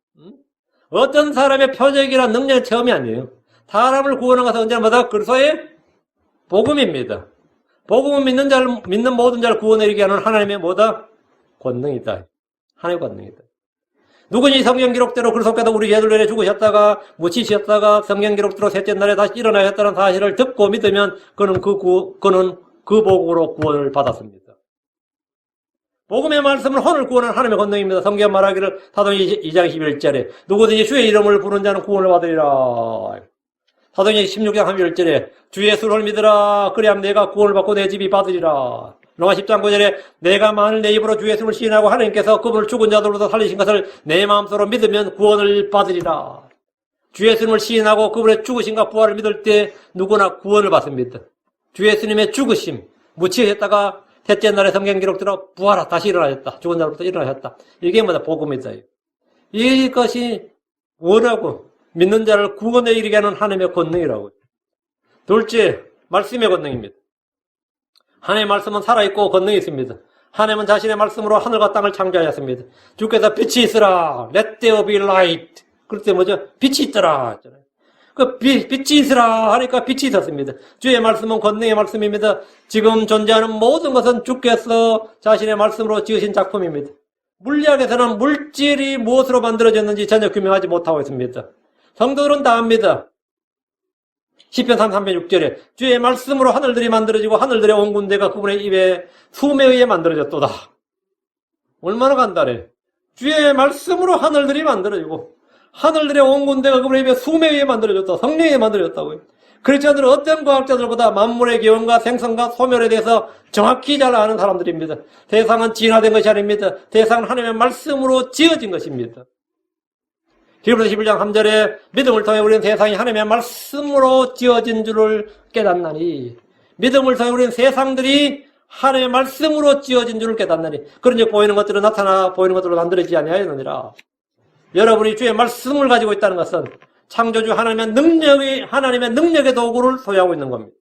어떤 사람의 표적이나 능력의 체험이 아니에요. 사람을 구원하는 것은 언제나 그리스도의 복음입니다. 복음은 믿는 모든 자를 구원에 이르게 하는 하나님의 권능이다. 하나님의 권능이다. 누구니 성경 기록대로 그리스도께서 우리 죄들 위해 죽으셨다가 묻히셨다가 성경 기록대로 셋째 날에 다시 일어나셨다는 사실을 듣고 믿으면 그는 그 복으로 구원을 받았습니다. 복음의 말씀은 오늘 구원은 하나님의 권능입니다. 성경 말하기를 사도행전 2장 11절에 누구든지 주의 이름을 부르는 자는 구원을 받으리라. 사도행전 16장 31절에 주 예수를 믿으라. 그리하면 내가 구원을 받고 내 집이 받으리라. 로마 10장 9절에 내가 만일 내 입으로 주 예수를 시인하고 하나님께서 그분을 죽은 자들로부터 살리신 것을 내 마음속으로 믿으면 구원을 받으리라. 주 예수님을 시인하고 그분의 죽으심과 부활을 믿을 때 누구나 구원을 받습니다. 주 예수님의 죽으심, 묻히셨다가 셋째 날에 성경 기록대로 부활하 다시 일어나셨다. 죽은 자로부터 일어나셨다. 이게 뭐다? 복음이다. 이것이 뭐라고? 믿는 자를 구원에 이르게 하는 하나님의 권능이라고. 둘째, 말씀의 권능입니다. 하나님의 말씀은 살아있고 권능이 있습니다. 하나님은 자신의 말씀으로 하늘과 땅을 창조하셨습니다. 주께서 빛이 있으라. Let there be light. 그럴 때 뭐죠? 빛이 있더라. 빛이 있으라 하니까 빛이 있었습니다. 주의 말씀은 권능의 말씀입니다. 지금 존재하는 모든 것은 주께서 자신의 말씀으로 지으신 작품입니다. 물리학에서는 물질이 무엇으로 만들어졌는지 전혀 규명하지 못하고 있습니다. 성도들은 다 압니다. 시편 306절에 주의 말씀으로 하늘들이 만들어지고 하늘들의 온 군대가 그분의 입에 숨에 의해 만들어졌도다. 얼마나 간단해. 주의 말씀으로 하늘들이 만들어지고 하늘들의 온 군대가 그분의 입에 숨에 의해 만들어졌다. 성령에 의해 만들어졌다고요. 크리스천들은 어떤 과학자들보다 만물의 기원과 생성과 소멸에 대해서 정확히 잘 아는 사람들입니다. 세상은 진화된 것이 아닙니다. 세상은 하나님의 말씀으로 지어진 것입니다. 히브리서 11장 3절에 믿음을 통해 우리는 세상이 하나님의 말씀으로 지어진 줄을 깨닫나니, 믿음을 통해 우리는 세상들이 하나님의 말씀으로 지어진 줄을 깨닫나니, 그런즉 보이는 것들은 나타나 보이는 것들로 만들어지지 아니하였느니라. 여러분이 주의 말씀을 가지고 있다는 것은 창조주 하나님의 능력의 도구를 소유하고 있는 겁니다.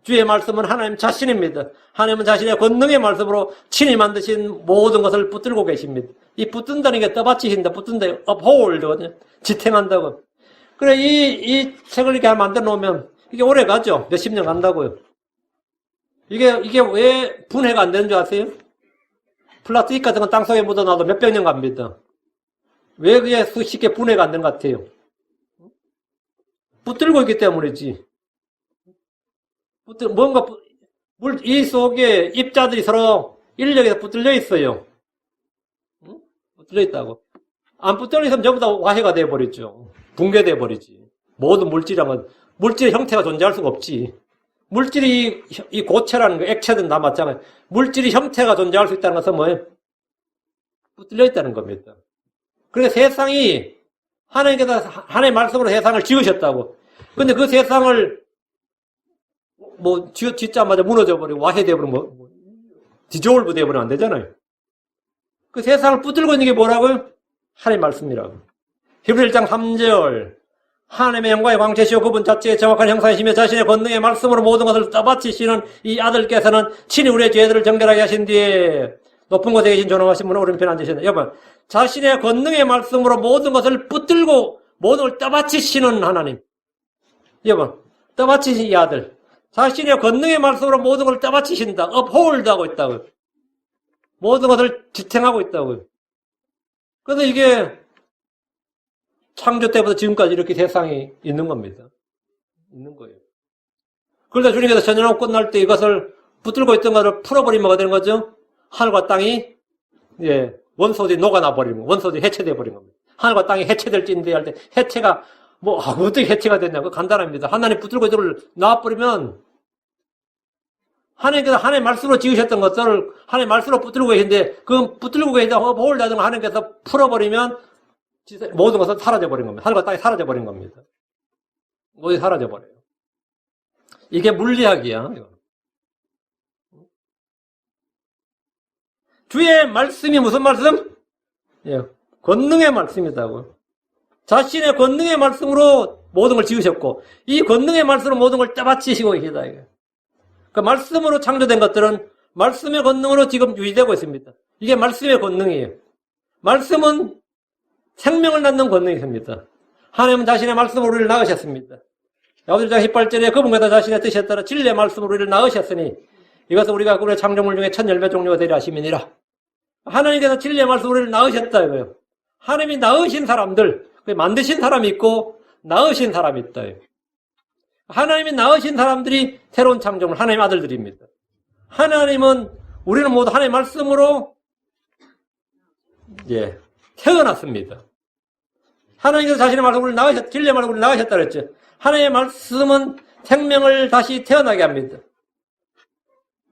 주의 말씀은 하나님 자신입니다. 하나님은 자신의 권능의 말씀으로 친히 만드신 모든 것을 붙들고 계십니다. 이 붙든다는 게 떠받치신다, 붙든다, uphold거든요. 지탱한다고. 그래, 이 책을 이렇게 만들어 놓으면 이게 오래 가죠? 몇십 년 간다고요. 이게 왜 분해가 안 되는 줄 아세요? 플라스틱 같은 건 땅속에 묻어놔도 몇백 년 갑니다. 왜 그게 쉽게 분해가 안 되는 것 같아요? 붙들고 있기 때문이지. 뭔가, 이 속에 입자들이 서로 인력에서 붙들려 있어요. 응? 붙들려 있다고. 안 붙들려 있으면 전부 다 와해가 되어버리죠. 붕괴되어 버리지. 모든 물질의 형태가 존재할 수가 없지. 물질이, 이 고체라는 거, 액체든 다 맞잖아요. 물질이 형태가 존재할 수 있다는 것은 뭐예요? 붙들려 있다는 겁니다. 그래서 세상이 하나님께서 하나님의 말씀으로 세상을 지으셨다고. 근데 그 세상을 짓자마자 무너져버리고 와해되어버리면 디졸브 되어버리면 안 되잖아요. 그 세상을 붙들고 있는 게 뭐라고요? 하나님의 말씀이라고. 히브리서 1장 3절 하나님의 영광의 광채시오 그분 자체의 정확한 형상이시며 자신의 권능의 말씀으로 모든 것을 떠받치시는 이 아들께서는 친히 우리의 죄들을 정결하게 하신 뒤에 높은 곳에 계신 존엄하신 분은 오른편에 앉으셨네. 여러분, 자신의 권능의 말씀으로 모든 것을 붙들고 모든 걸 떠받치시는 하나님. 여러분, 떠받치신 이 아들. 자신의 권능의 말씀으로 모든 걸 떠받치신다. uphold 하고 있다고요. 모든 것을 지탱하고 있다고요. 그래서 이게 창조 때부터 지금까지 이렇게 세상이 있는 겁니다. 있는 거예요. 그러다 주님께서 전연하고 끝날 때 이것을 붙들고 있던 것을 풀어버리면 뭐가 되는 거죠? 하늘과 땅이, 원소들이 녹아나 버리는 거, 원소들이 해체되어 버린 겁니다. 하늘과 땅이 해체될진데 할 때, 해체가, 어떻게 해체가 됐냐고 간단합니다. 하나님 붙들고 이걸 놔버리면, 하나님께서 하나님의 말씀으로 지으셨던 것들을 하나님의 말씀으로 붙들고 계신데, 그 붙들고 계신다, 홀다든 하나님께서 풀어버리면, 모든 것은 사라져버린 겁니다. 하늘과 땅이 사라져버린 겁니다. 모두 사라져버려요. 이게 물리학이야. 주의 말씀이 무슨 말씀? 권능의 말씀이다고. 자신의 권능의 말씀으로 모든 걸 지으셨고, 이 권능의 말씀으로 모든 걸 떠받치시고 계시다. 그 말씀으로 창조된 것들은 말씀의 권능으로 지금 유지되고 있습니다. 이게 말씀의 권능이에요. 말씀은 생명을 낳는 권능이 있습니다. 하나님은 자신의 말씀으로 우리를 낳으셨습니다. 야고보서 1장 18절에 그분께서 자신의 뜻에 따라 진리의 말씀으로 우리를 낳으셨으니 이것은 우리가 그분의 창조물 중에 첫 열매 종류가 되려 하심이니라. 하나님께서 진리의 말씀으로 우리를 낳으셨다 이거예요. 하나님이 낳으신 사람들, 만드신 사람이 있고 낳으신 사람이 있다. 하나님이 낳으신 사람들이 새로운 창조물, 하나님 아들들입니다. 하나님은, 우리는 모두 하나님의 말씀으로, 태어났습니다. 하나님께서 자신의 말씀을 진리의 말씀을 낳으셨다 그랬죠. 하나님의 말씀은 생명을 다시 태어나게 합니다.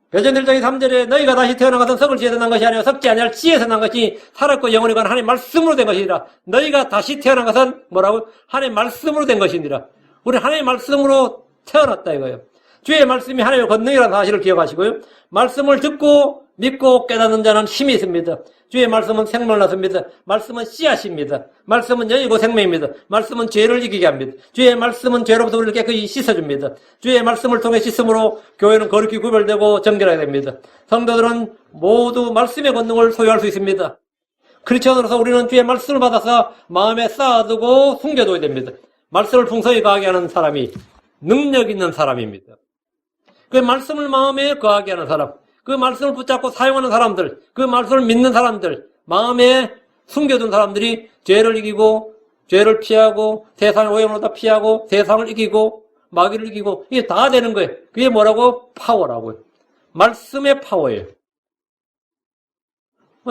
베드로전 1장 3절에 너희가 다시 태어난 것은 썩을 지에서 난 것이 아니라 썩지 아니할 지에서 난 것이 살았고 영원히 간 하나님의 말씀으로 된 것이니라. 너희가 다시 태어난 것은 뭐라고? 하나님의 말씀으로 된 것이니라. 우리 하나님의 말씀으로 태어났다 이거예요. 주의 말씀이 하나님의 권능이라는 사실을 기억하시고요. 말씀을 듣고 믿고 깨닫는 자는 힘이 있습니다. 주의 말씀은 생명을 낳습니다. 말씀은 씨앗입니다. 말씀은 영이고 생명입니다. 말씀은 죄를 이기게 합니다. 주의 말씀은 죄로부터 우리를 깨끗이 씻어줍니다. 주의 말씀을 통해 씻음으로 교회는 거룩히 구별되고 정결하게 됩니다. 성도들은 모두 말씀의 권능을 소유할 수 있습니다. 크리스천으로서 우리는 주의 말씀을 받아서 마음에 쌓아두고 숨겨둬야 됩니다. 말씀을 풍성히 거하게 하는 사람이 능력 있는 사람입니다. 그 말씀을 마음에 거하게 하는 사람, 그 말씀을 붙잡고 사용하는 사람들, 그 말씀을 믿는 사람들, 마음에 숨겨둔 사람들이 죄를 이기고, 죄를 피하고, 세상의 오염으로다 피하고, 세상을 이기고, 마귀를 이기고, 이게 다 되는 거예요. 그게 뭐라고? 파워라고요. 말씀의 파워예요.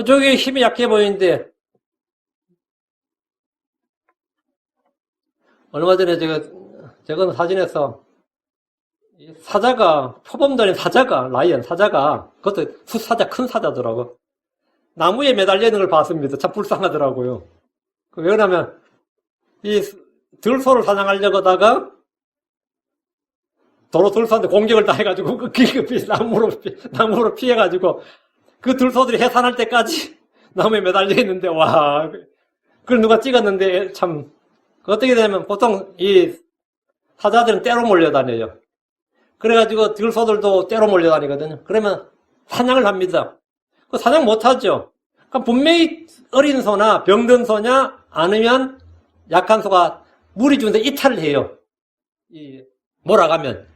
저게 힘이 약해 보이는데, 얼마 전에 제가 사진에서 사자가, 표범들인 사자가, 라이언 사자가, 그것도 숫사자, 큰 사자더라고. 나무에 매달려 있는 걸 봤습니다. 참 불쌍하더라고요. 왜 그러냐면, 이 들소를 사냥하려고 하다가, 도로 들소한테 공격을 다 해가지고, 나무로 피해가지고, 그 들소들이 해산할 때까지 나무에 매달려 있는데, 와, 그걸 누가 찍었는데, 참, 어떻게 되냐면, 보통 이 사자들은 떼로 몰려다녀요. 그래가지고 들소들도 떼로 몰려다니거든요. 그러면 사냥을 합니다. 그 사냥 못하죠. 그러니까 분명히 어린 소나 병든 소냐 아니면 약한 소가 무리 중에서 이탈을 해요. 몰아가면.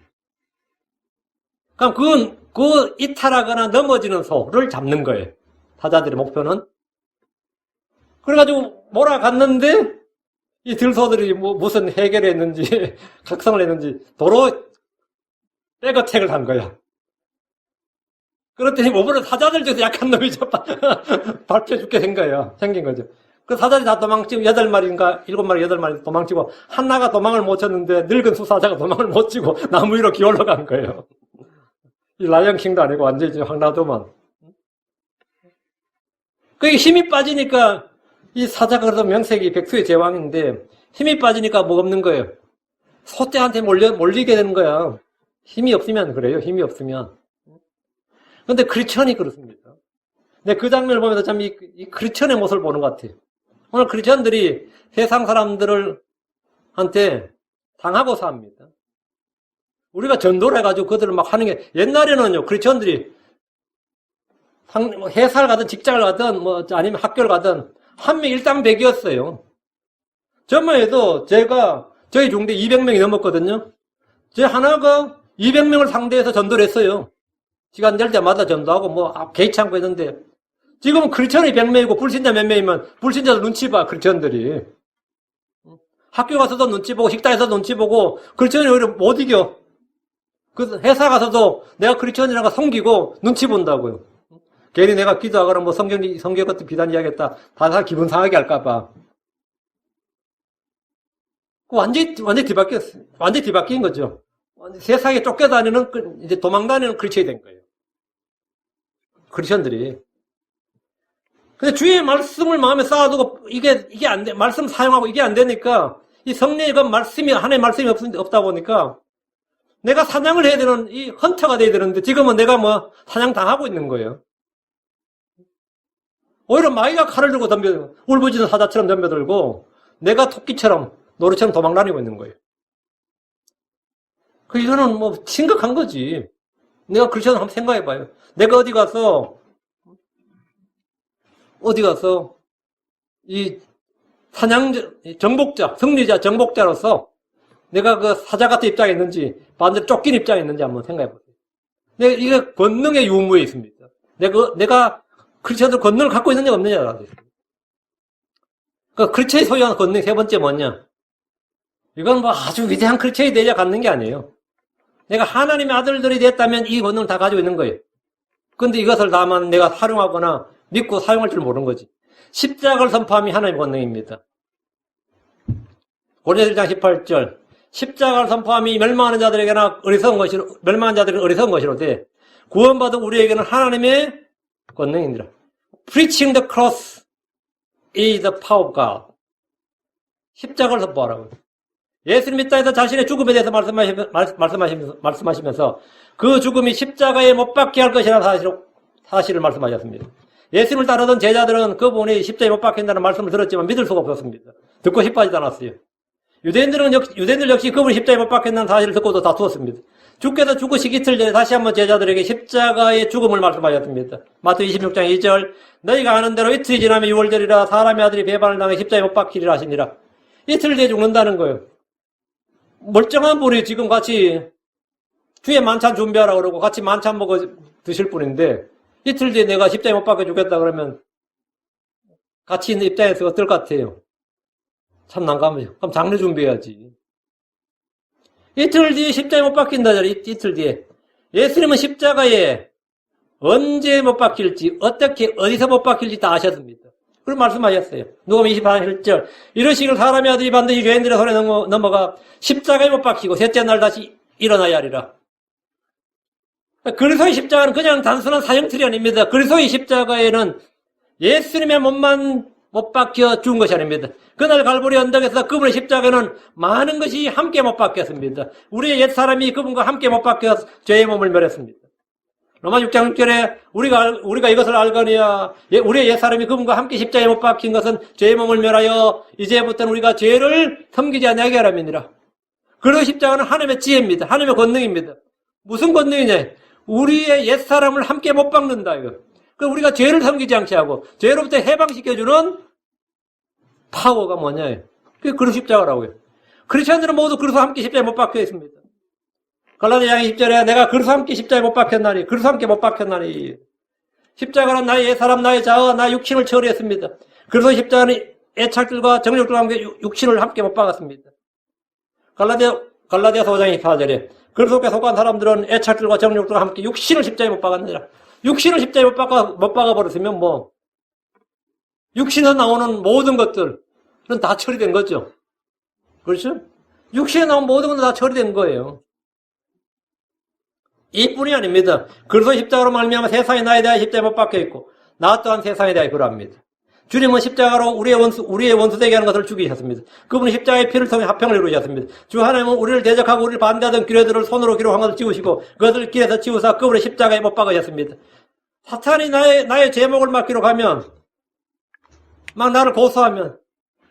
그럼 그 이탈하거나 넘어지는 소를 잡는 거예요. 사자들의 목표는. 그래가지고 몰아갔는데 이 들소들이 무슨 해결을 했는지 각성을 했는지 도로 백어택을 한 거야. 그랬더니 뭐보다 사자들 중에서 약한 놈이 밟혀 죽게 생긴 거죠. 그 사자들이 다 도망치고 8마리인가 7마리 8마리 도망치고 하나가 도망을 못 쳤는데 늙은 수사자가 도망을 못 치고 나무 위로 기어올라 간 거예요. 이 라이언킹도 아니고 완전히 황라도만. 그게 힘이 빠지니까 이 사자가 그래도 명색이 백수의 제왕인데 힘이 빠지니까 뭐 없는 거예요. 소떼한테 몰리게 되는 거야. 힘이 없으면 그래요. 힘이 없으면. 근데 크리스천이 그렇습니다. 근데 그 장면을 보면서 참 이 크리스천의 모습을 보는 것 같아요. 오늘 크리스천들이 세상 사람들을 한테 당하고 삽니다. 우리가 전도를 해가지고 그들을 막 하는 게 옛날에는요 크리스천들이 회사를 가든 직장을 가든 아니면 학교를 가든 한 명 일당백이었어요. 저만 해도 저희 중대 200명이 넘었거든요. 제 하나가 200명을 상대해서 전도를 했어요. 시간 될 때마다 전도하고 개의치 않고 했는데 지금은 크리스천이 100명이고 불신자 몇 명이면 불신자도 눈치 봐 크리스천들이. 학교 가서도 눈치 보고 식당에서도 눈치 보고 크리스천이 오히려 못 이겨. 그 회사 가서도 내가 크리스천이라고 섬기고 눈치 본다고요. 괜히 내가 기도하거나 성경 같은 비단 이야기했다. 다들 기분 상하게 할까봐. 완전히 뒤바뀌었어요. 완전히 뒤바뀐 거죠. 세상에 쫓겨다니는, 이제 도망다니는 크리스천이 된 거예요. 크리스천들이. 근데 주의 말씀을 마음에 쌓아두고, 이게 안 돼. 말씀 사용하고 이게 안 되니까, 이 성령의 그 말씀이, 하나의 말씀이 없다 보니까, 내가 사냥을 해야 되는, 이 헌터가 돼야 되는데, 지금은 내가 사냥 당하고 있는 거예요. 오히려 마귀가 칼을 들고 울부짖는 사자처럼 덤벼들고, 내가 토끼처럼, 노루처럼 도망다니고 있는 거예요. 이거는 심각한 거지. 내가 크리스천 한번 생각해봐요. 내가 어디 가서, 이 정복자, 승리자, 정복자로서 내가 그 사자 같은 입장에 있는지, 반대로 쫓긴 입장에 있는지 한번 생각해보세요. 이게 권능의 유무에 있습니다. 내가 크리스천들 권능을 갖고 있느냐, 없느냐가 있습니다. 그 크리스천이 소유하는 권능 세 번째 뭐냐? 이건 뭐 아주 위대한 크리스천이 되자 갖는 게 아니에요. 내가 하나님의 아들들이 됐다면 이 권능을 다 가지고 있는 거예요. 근데 이것을 다만 내가 활용하거나 믿고 사용할 줄 모르는 거지. 십자가를 선포함이 하나님의 권능입니다. 고린도서 1장 18절. 십자가를 선포함이 멸망하는 자들에게나 어리석은 것이로, 멸망하는 자들은 어리석은 것이로되 구원받은 우리에게는 하나님의 권능이니라. Preaching the cross is the power of God. 십자가를 선포하라고요. 예수님 이 땅에서 자신의 죽음에 대해서 말씀하시면서 그 죽음이 십자가에 못 박게 할 것이라는 사실을 말씀하셨습니다. 예수님을 따르던 제자들은 그분이 십자가에 못 박힌다는 말씀을 들었지만 믿을 수가 없었습니다. 듣고 싶어하지도 않았어요. 유대인들 역시 그분이 십자가에 못 박혔다는 사실을 듣고도 다투었습니다. 주께서 죽으시기 이틀 전에 다시 한번 제자들에게 십자가의 죽음을 말씀하셨습니다. 마태 26장 2절. 너희가 아는 대로 이틀이 지나면 유월절이라 사람의 아들이 배반을 당해 십자가에 못 박히리라 하시니라. 이틀 뒤에 죽는다는 거예요. 멀쩡한 분이 지금 같이 주에 만찬 준비하라 그러고 같이 만찬 먹어 드실 분인데 이틀 뒤에 내가 십자가에 못 박혀 죽겠다 그러면 같이 있는 입장에서 어떨 것 같아요? 참 난감해요. 그럼 장례 준비해야지. 이틀 뒤에 십자가에 못 박힌다잖아요. 이틀 뒤에. 예수님은 십자가에 언제 못 박힐지, 어떻게, 어디서 못 박힐지 다 아셨습니다. 그걸 말씀하셨어요. 누가복음 24장 1절. 이러시길 사람의 아들이 반드시 죄인들의 손에 넘어가 십자가에 못 박히고 셋째 날 다시 일어나야 하리라. 그리스도의 십자가는 그냥 단순한 사형틀이 아닙니다. 그리스도의 십자가에는 예수님의 몸만 못 박혀 죽은 것이 아닙니다. 그날 갈보리 언덕에서 그분의 십자가는 많은 것이 함께 못 박혔습니다. 우리의 옛사람이 그분과 함께 못 박혀 죄의 몸을 멸했습니다. 로마 6장 6절에 우리가 이것을 알거니와 우리의 옛사람이 그분과 함께 십자가에 못 박힌 것은 죄의 몸을 멸하여 이제부터는 우리가 죄를 섬기지 아니하게 하람이니라. 그리고 십자가는 하나님의 지혜입니다. 하나님의 권능입니다. 무슨 권능이냐? 우리의 옛사람을 함께 못 박는다 이거. 그 우리가 죄를 섬기지 않게 하고 죄로부터 해방시켜주는 파워가 뭐냐? 그게 그리스도 십자가라고요. 크리스천들은 모두 그리스도 함께 십자가에 못 박혀 있습니다. 갈라디아 10절에 내가 그리스도 함께 십자가에 못 박혔나니 그리스도 함께 못 박혔나니 십자가는 나의 옛사람 나의 자아 나의 육신을 처리했습니다. 그리스도 십자가는 애착들과 정욕들과 함께 육신을 함께 못 박았습니다. 갈라디아서 5장 24절에 그리스도께 속한 사람들은 애착들과 정욕들과 함께 육신을 십자가에 못 박았느니라. 육신을 십자가에 못 박아버렸으면 뭐 육신에서 나오는 모든 것들은 다 처리된 거죠. 그렇죠? 육신에 나온 모든 것은 다 처리된 거예요. 이뿐이 아닙니다. 그리스도 십자가로 말미암아 세상이 나에 대하여 십자가에 못 박혀 있고 나 또한 세상에 대하여 그러합니다. 주님은 십자가로 우리의 원수 되게 하는 것을 죽이셨습니다. 그분은 십자가의 피를 통해 화평을 이루셨습니다. 주 하나님은 우리를 대적하고 우리를 반대하던 규례들을 손으로 기록한 것을 지우시고 그것을 길에서 지우사 그분의 십자가에 못 박으셨습니다. 사탄이 나의 제목을 막 기록하면 막 나를 고소하면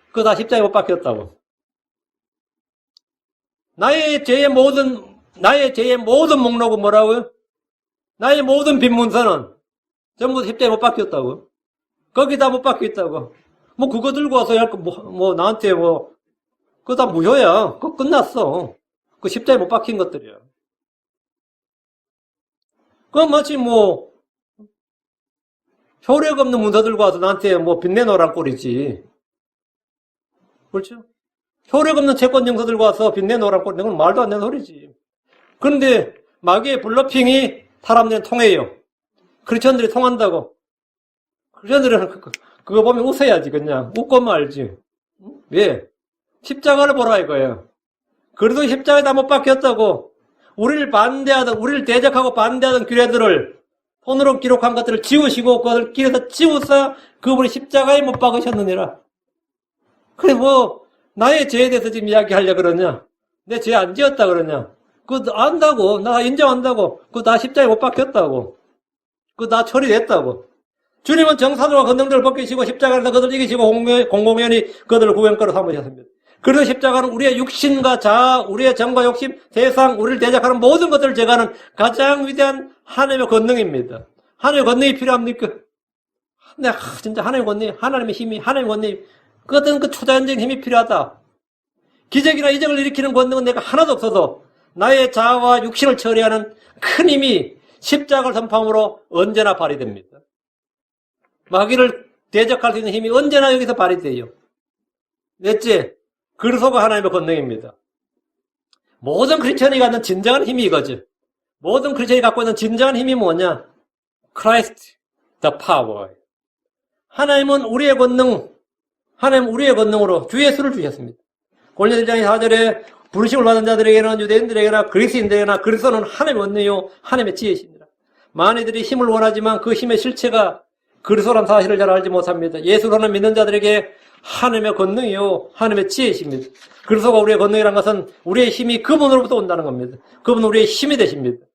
그거 다 십자가에 못 박혔다고. 나의 죄의 모든 목록은 뭐라고요? 나의 모든 빈문서는 전부 십자가에 못 박혔다고. 거기다 못 박혀있다고. 뭐 그거 들고 와서 나한테 그거 다 무효야. 그거 끝났어. 그 십자가에 못 박힌 것들이야. 그건 마치 효력 없는 문서 들고 와서 나한테 빚내놓으란 꼴이지. 그렇죠? 효력 없는 채권 증서 들고 와서 빚내놓으란 꼴이 그건 말도 안 되는 소리지. 그런데 마귀의 블러핑이 사람들은 통해요. 크리스천들이 통한다고. 크리스천들은 그거 보면 웃어야지 그냥. 웃고 말지. 왜? 십자가를 보라 이거예요. 그래도 십자가에 다 못 박혔다고. 우리를 대적하고 반대하던 규례들을 손으로 기록한 것들을 지우시고 그것을 길에서 지우사 그분이 십자가에 못 박으셨느니라. 그래 나의 죄에 대해서 지금 이야기하려고 그러냐? 내 죄 안 지었다 그러냐? 그거 안다고. 나 인정한다고. 그거 다 십자가에 못 박혔다고. 그거 다 처리됐다고. 주님은 정사들과 권능들을 벗기시고 십자가에서 그들을 이기시고 공공연히 그들을 구원거로 삼으셨습니다. 그래서 십자가는 우리의 육신과 자아, 우리의 정과 욕심, 세상, 우리를 대적하는 모든 것들을 제거하는 가장 위대한 하나님의 권능입니다. 하나님의 권능이 필요합니까? 진짜 하나님의 권능, 하나님의 힘이, 하나님의 권능이 어떤 그 초자연적인 힘이 필요하다. 기적이나 이적을 일으키는 권능은 내가 하나도 없어도 나의 자아와 육신을 처리하는 큰 힘이 십자가를 선포함으로 언제나 발휘됩니다. 마귀를 대적할 수 있는 힘이 언제나 여기서 발휘돼요. 넷째, 그리스도가 하나님의 권능입니다. 모든 크리스천이 갖는 진정한 힘이 이거죠. 모든 크리스천이 갖고 있는 진정한 힘이 뭐냐? Christ, the power. 하나님은 우리의 권능, 하나님 우리의 권능으로 주 예수를 주셨습니다. 골로새 1장 4절에 부르심을 받은 자들에게는 유대인들에게나 그리스인들에게나 그리스도는 하나님의 권능이요 하나님의 지혜이십니다. 많은 이들이 힘을 원하지만 그 힘의 실체가 그리스도란 사실을 잘 알지 못합니다. 예수를 믿는 자들에게 하나님의 권능이요 하나님의 지혜이십니다. 그리스도가 우리의 권능이란 것은 우리의 힘이 그분으로부터 온다는 겁니다. 그분은 우리의 힘이 되십니다.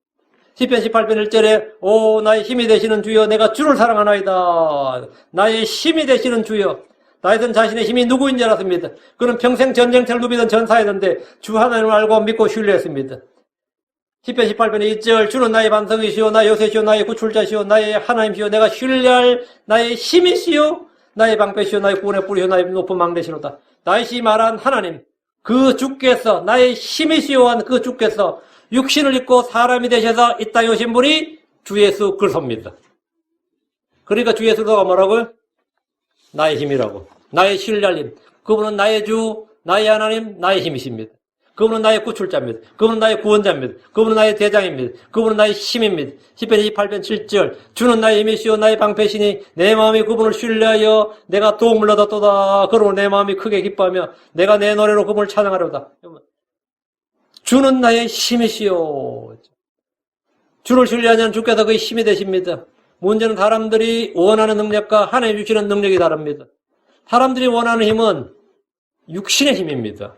시편 18편 1절에 오 나의 힘이 되시는 주여 내가 주를 사랑하나이다. 나의 힘이 되시는 주여. 다윗은 자신의 힘이 누구인지 알았습니다. 그는 평생 전쟁터를 누비던 전사였는데 주 하나님을 알고 믿고 신뢰했습니다. 시편 18편 2절 주는 나의 반석이시오 나의 요새시오 나의 구출자시오 나의 하나님시오 내가 신뢰할 나의 힘이시오 나의 방패시오 나의 구원의 뿌리시오 나의 높은 망대시로다. 다윗이 말한 하나님 그 주께서 나의 힘이시오 한 그 주께서 육신을 입고 사람이 되셔서 이 땅에 오신 분이 주 예수 그리스도입니다. 그러니까 주 예수가 뭐라고요? 나의 힘이라고. 나의 신뢰할 힘. 그분은 나의 주, 나의 하나님, 나의 힘이십니다. 그분은 나의 구출자입니다. 그분은 나의 구원자입니다. 그분은 나의 대장입니다. 그분은 나의 힘입니다. 시편 28편 7절 주는 나의 힘이시오 나의 방패시니 내 마음이 그분을 신뢰하여 내가 도움을 얻었도다. 그러므로 내 마음이 크게 기뻐하며 내가 내 노래로 그분을 찬양하려다. 주는 나의 힘이시오. 주를 신뢰하면 주께서 그의 힘이 되십니다. 문제는 사람들이 원하는 능력과 하나님 주시는 능력이 다릅니다. 사람들이 원하는 힘은 육신의 힘입니다.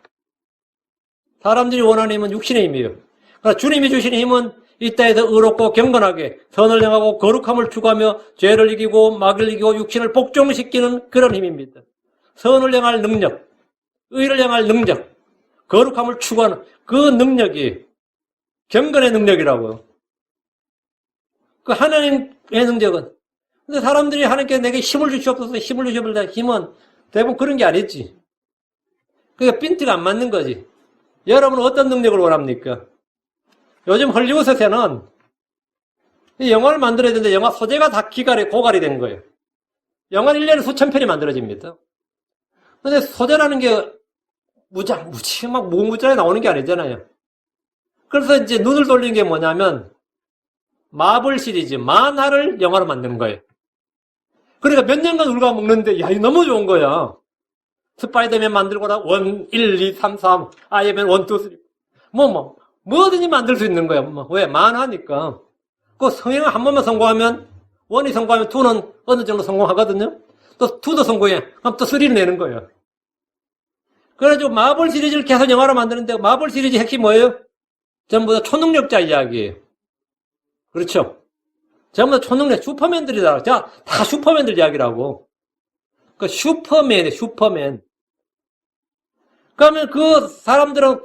사람들이 원하는 힘은 육신의 힘이에요. 그러나 주님이 주시는 힘은 이 땅에서 의롭고 경건하게 선을 행하고 거룩함을 추구하며 죄를 이기고 마귀를 이기고 육신을 복종시키는 그런 힘입니다. 선을 행할 능력, 의를 행할 능력, 거룩함을 추구하는 그 능력이 경건의 능력이라고요. 그 하나님의 능력은. 근데 사람들이 하나님께 내게 힘을 주시옵소서, 힘을 주시옵소서, 힘은 대부분 그런 게 아니지. 그게 핀트가 안 맞는 거지. 여러분은 어떤 능력을 원합니까? 요즘 헐리우드에서는 영화를 만들어야 되는데 영화 소재가 다 고갈이 된 거예요. 영화는 1년에 수천 편이 만들어집니다. 근데 소재라는 게 막 무궁무진하게 나오는 게 아니잖아요. 그래서 이제 눈을 돌린 게 뭐냐면 마블 시리즈, 만화를 영화로 만드는 거예요. 그러니까 몇 년간 우리가 먹는데, 야, 이거 너무 좋은 거야. 스파이더맨 만들거나 1, 2, 2, 3, 4, 아이언맨 1, 2, 3. 뭐든지 만들 수 있는 거야. 왜? 만화니까. 그 성행을 한 번만 성공하면, 1이 성공하면 2는 어느 정도 성공하거든요. 또 2도 성공해. 그럼 또 3를 내는 거예요. 그래가지고 마블 시리즈를 계속 영화로 만드는데, 마블 시리즈 핵심이 뭐예요? 전부 다 초능력자 이야기예요. 그렇죠? 전부 다 초능력, 슈퍼맨들이다. 다 슈퍼맨들 이야기라고. 그 슈퍼맨이에요, 슈퍼맨. 그러면 그 사람들은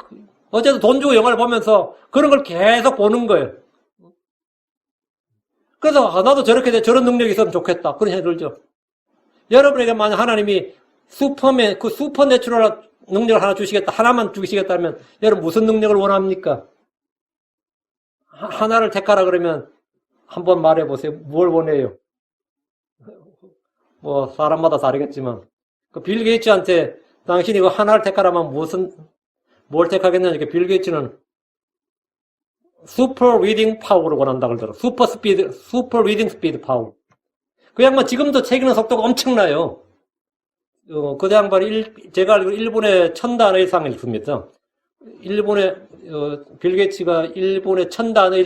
어제도 돈 주고 영화를 보면서 그런 걸 계속 보는 거예요. 그래서 나도 저런 능력이 있으면 좋겠다. 그런 생각이 들죠. 여러분에게 만약 하나님이 슈퍼맨, 그 슈퍼내추럴 능력을 하나 주시겠다, 하나만 주시겠다면 여러분 무슨 능력을 원합니까? 하나를 택하라 그러면 한번 말해보세요. 뭘 원해요? 사람마다 다르겠지만. 그 빌 게이츠한테 당신이 이거 하나를 택하라면 뭘 택하겠냐니까 빌 게이츠는 슈퍼 리딩 파워를 원한다 그러더라고요. 슈퍼 리딩 스피드 파워. 그 양반 지금도 책 읽는 속도가 엄청나요. 그 양반이 제가 알기로 일본에 1000단어 이상 읽습니다. 빌 게이츠가 일본에 1000단어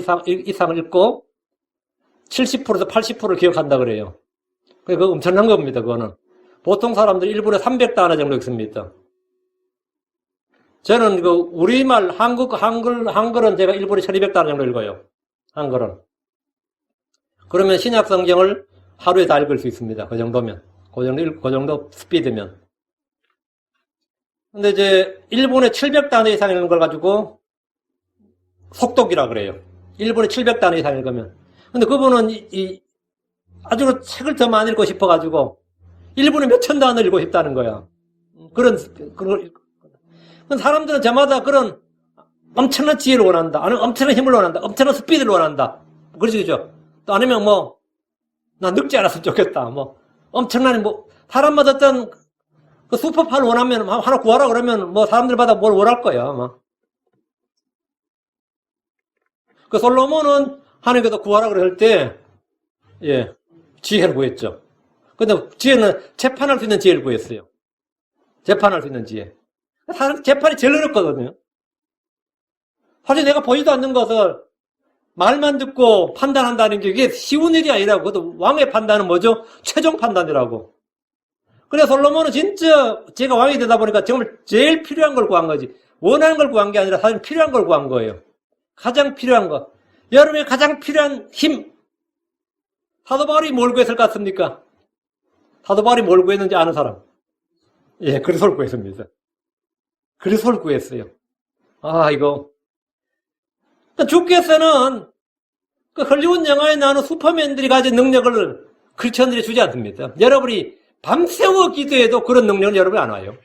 이상 읽고 70%에서 80%를 기억한다 그래요. 그거 엄청난 겁니다, 그거는. 보통 사람들이 일본에 300단어 정도 읽습니다. 저는 우리말, 한글은 제가 일본에 1200단어 정도 읽어요. 한글은. 그러면 신약 성경을 하루에 다 읽을 수 있습니다. 그 정도면. 그 정도 스피드면. 근데 이제 일본에 700단어 이상 읽는 걸 가지고 속독이라 그래요. 일본에 700단어 이상 읽으면. 근데 그분은 아주 책을 더 많이 읽고 싶어가지고 일본에 몇천 단어 읽고 싶다는 거야. 그런 사람들은 저마다 그런 엄청난 지혜를 원한다. 아니면 엄청난 힘을 원한다. 엄청난 스피드를 원한다. 그렇죠? 또 아니면 난 늙지 않았으면 좋겠다. 엄청난 사람마다 어떤 그 슈퍼파를 원하면 하나 구하라 그러면 뭐 사람들마다 뭘 원할 거야, 아마. 그 솔로몬은 하나님께서 구하라 그럴 때, 예, 지혜를 구했죠. 근데 지혜는 재판할 수 있는 지혜를 구했어요. 재판할 수 있는 지혜. 사실 재판이 제일 어렵거든요. 사실 내가 보지도 않는 것을 말만 듣고 판단한다는 게 이게 쉬운 일이 아니라고. 그것도 왕의 판단은 뭐죠? 최종 판단이라고. 그래 솔로몬은 진짜 제가 왕이 되다 보니까 정말 제일 필요한 걸 구한 거지. 원하는 걸 구한 게 아니라 사실 필요한 걸 구한 거예요. 가장 필요한 거. 여러분의 가장 필요한 힘. 사도 바울이 뭘 구했을 것 같습니까? 사도 바울이 뭘 구했는지 아는 사람? 예, 그리스도를 구했습니다. 그리스도를 구했어요. 아, 이거. 주께서는 그 헐리우드 영화에 나오는 슈퍼맨들이 가진 능력을 크리스천들이 주지 않습니다. 여러분이 밤새워 기도해도 그런 능력은 여러분이 안 와요.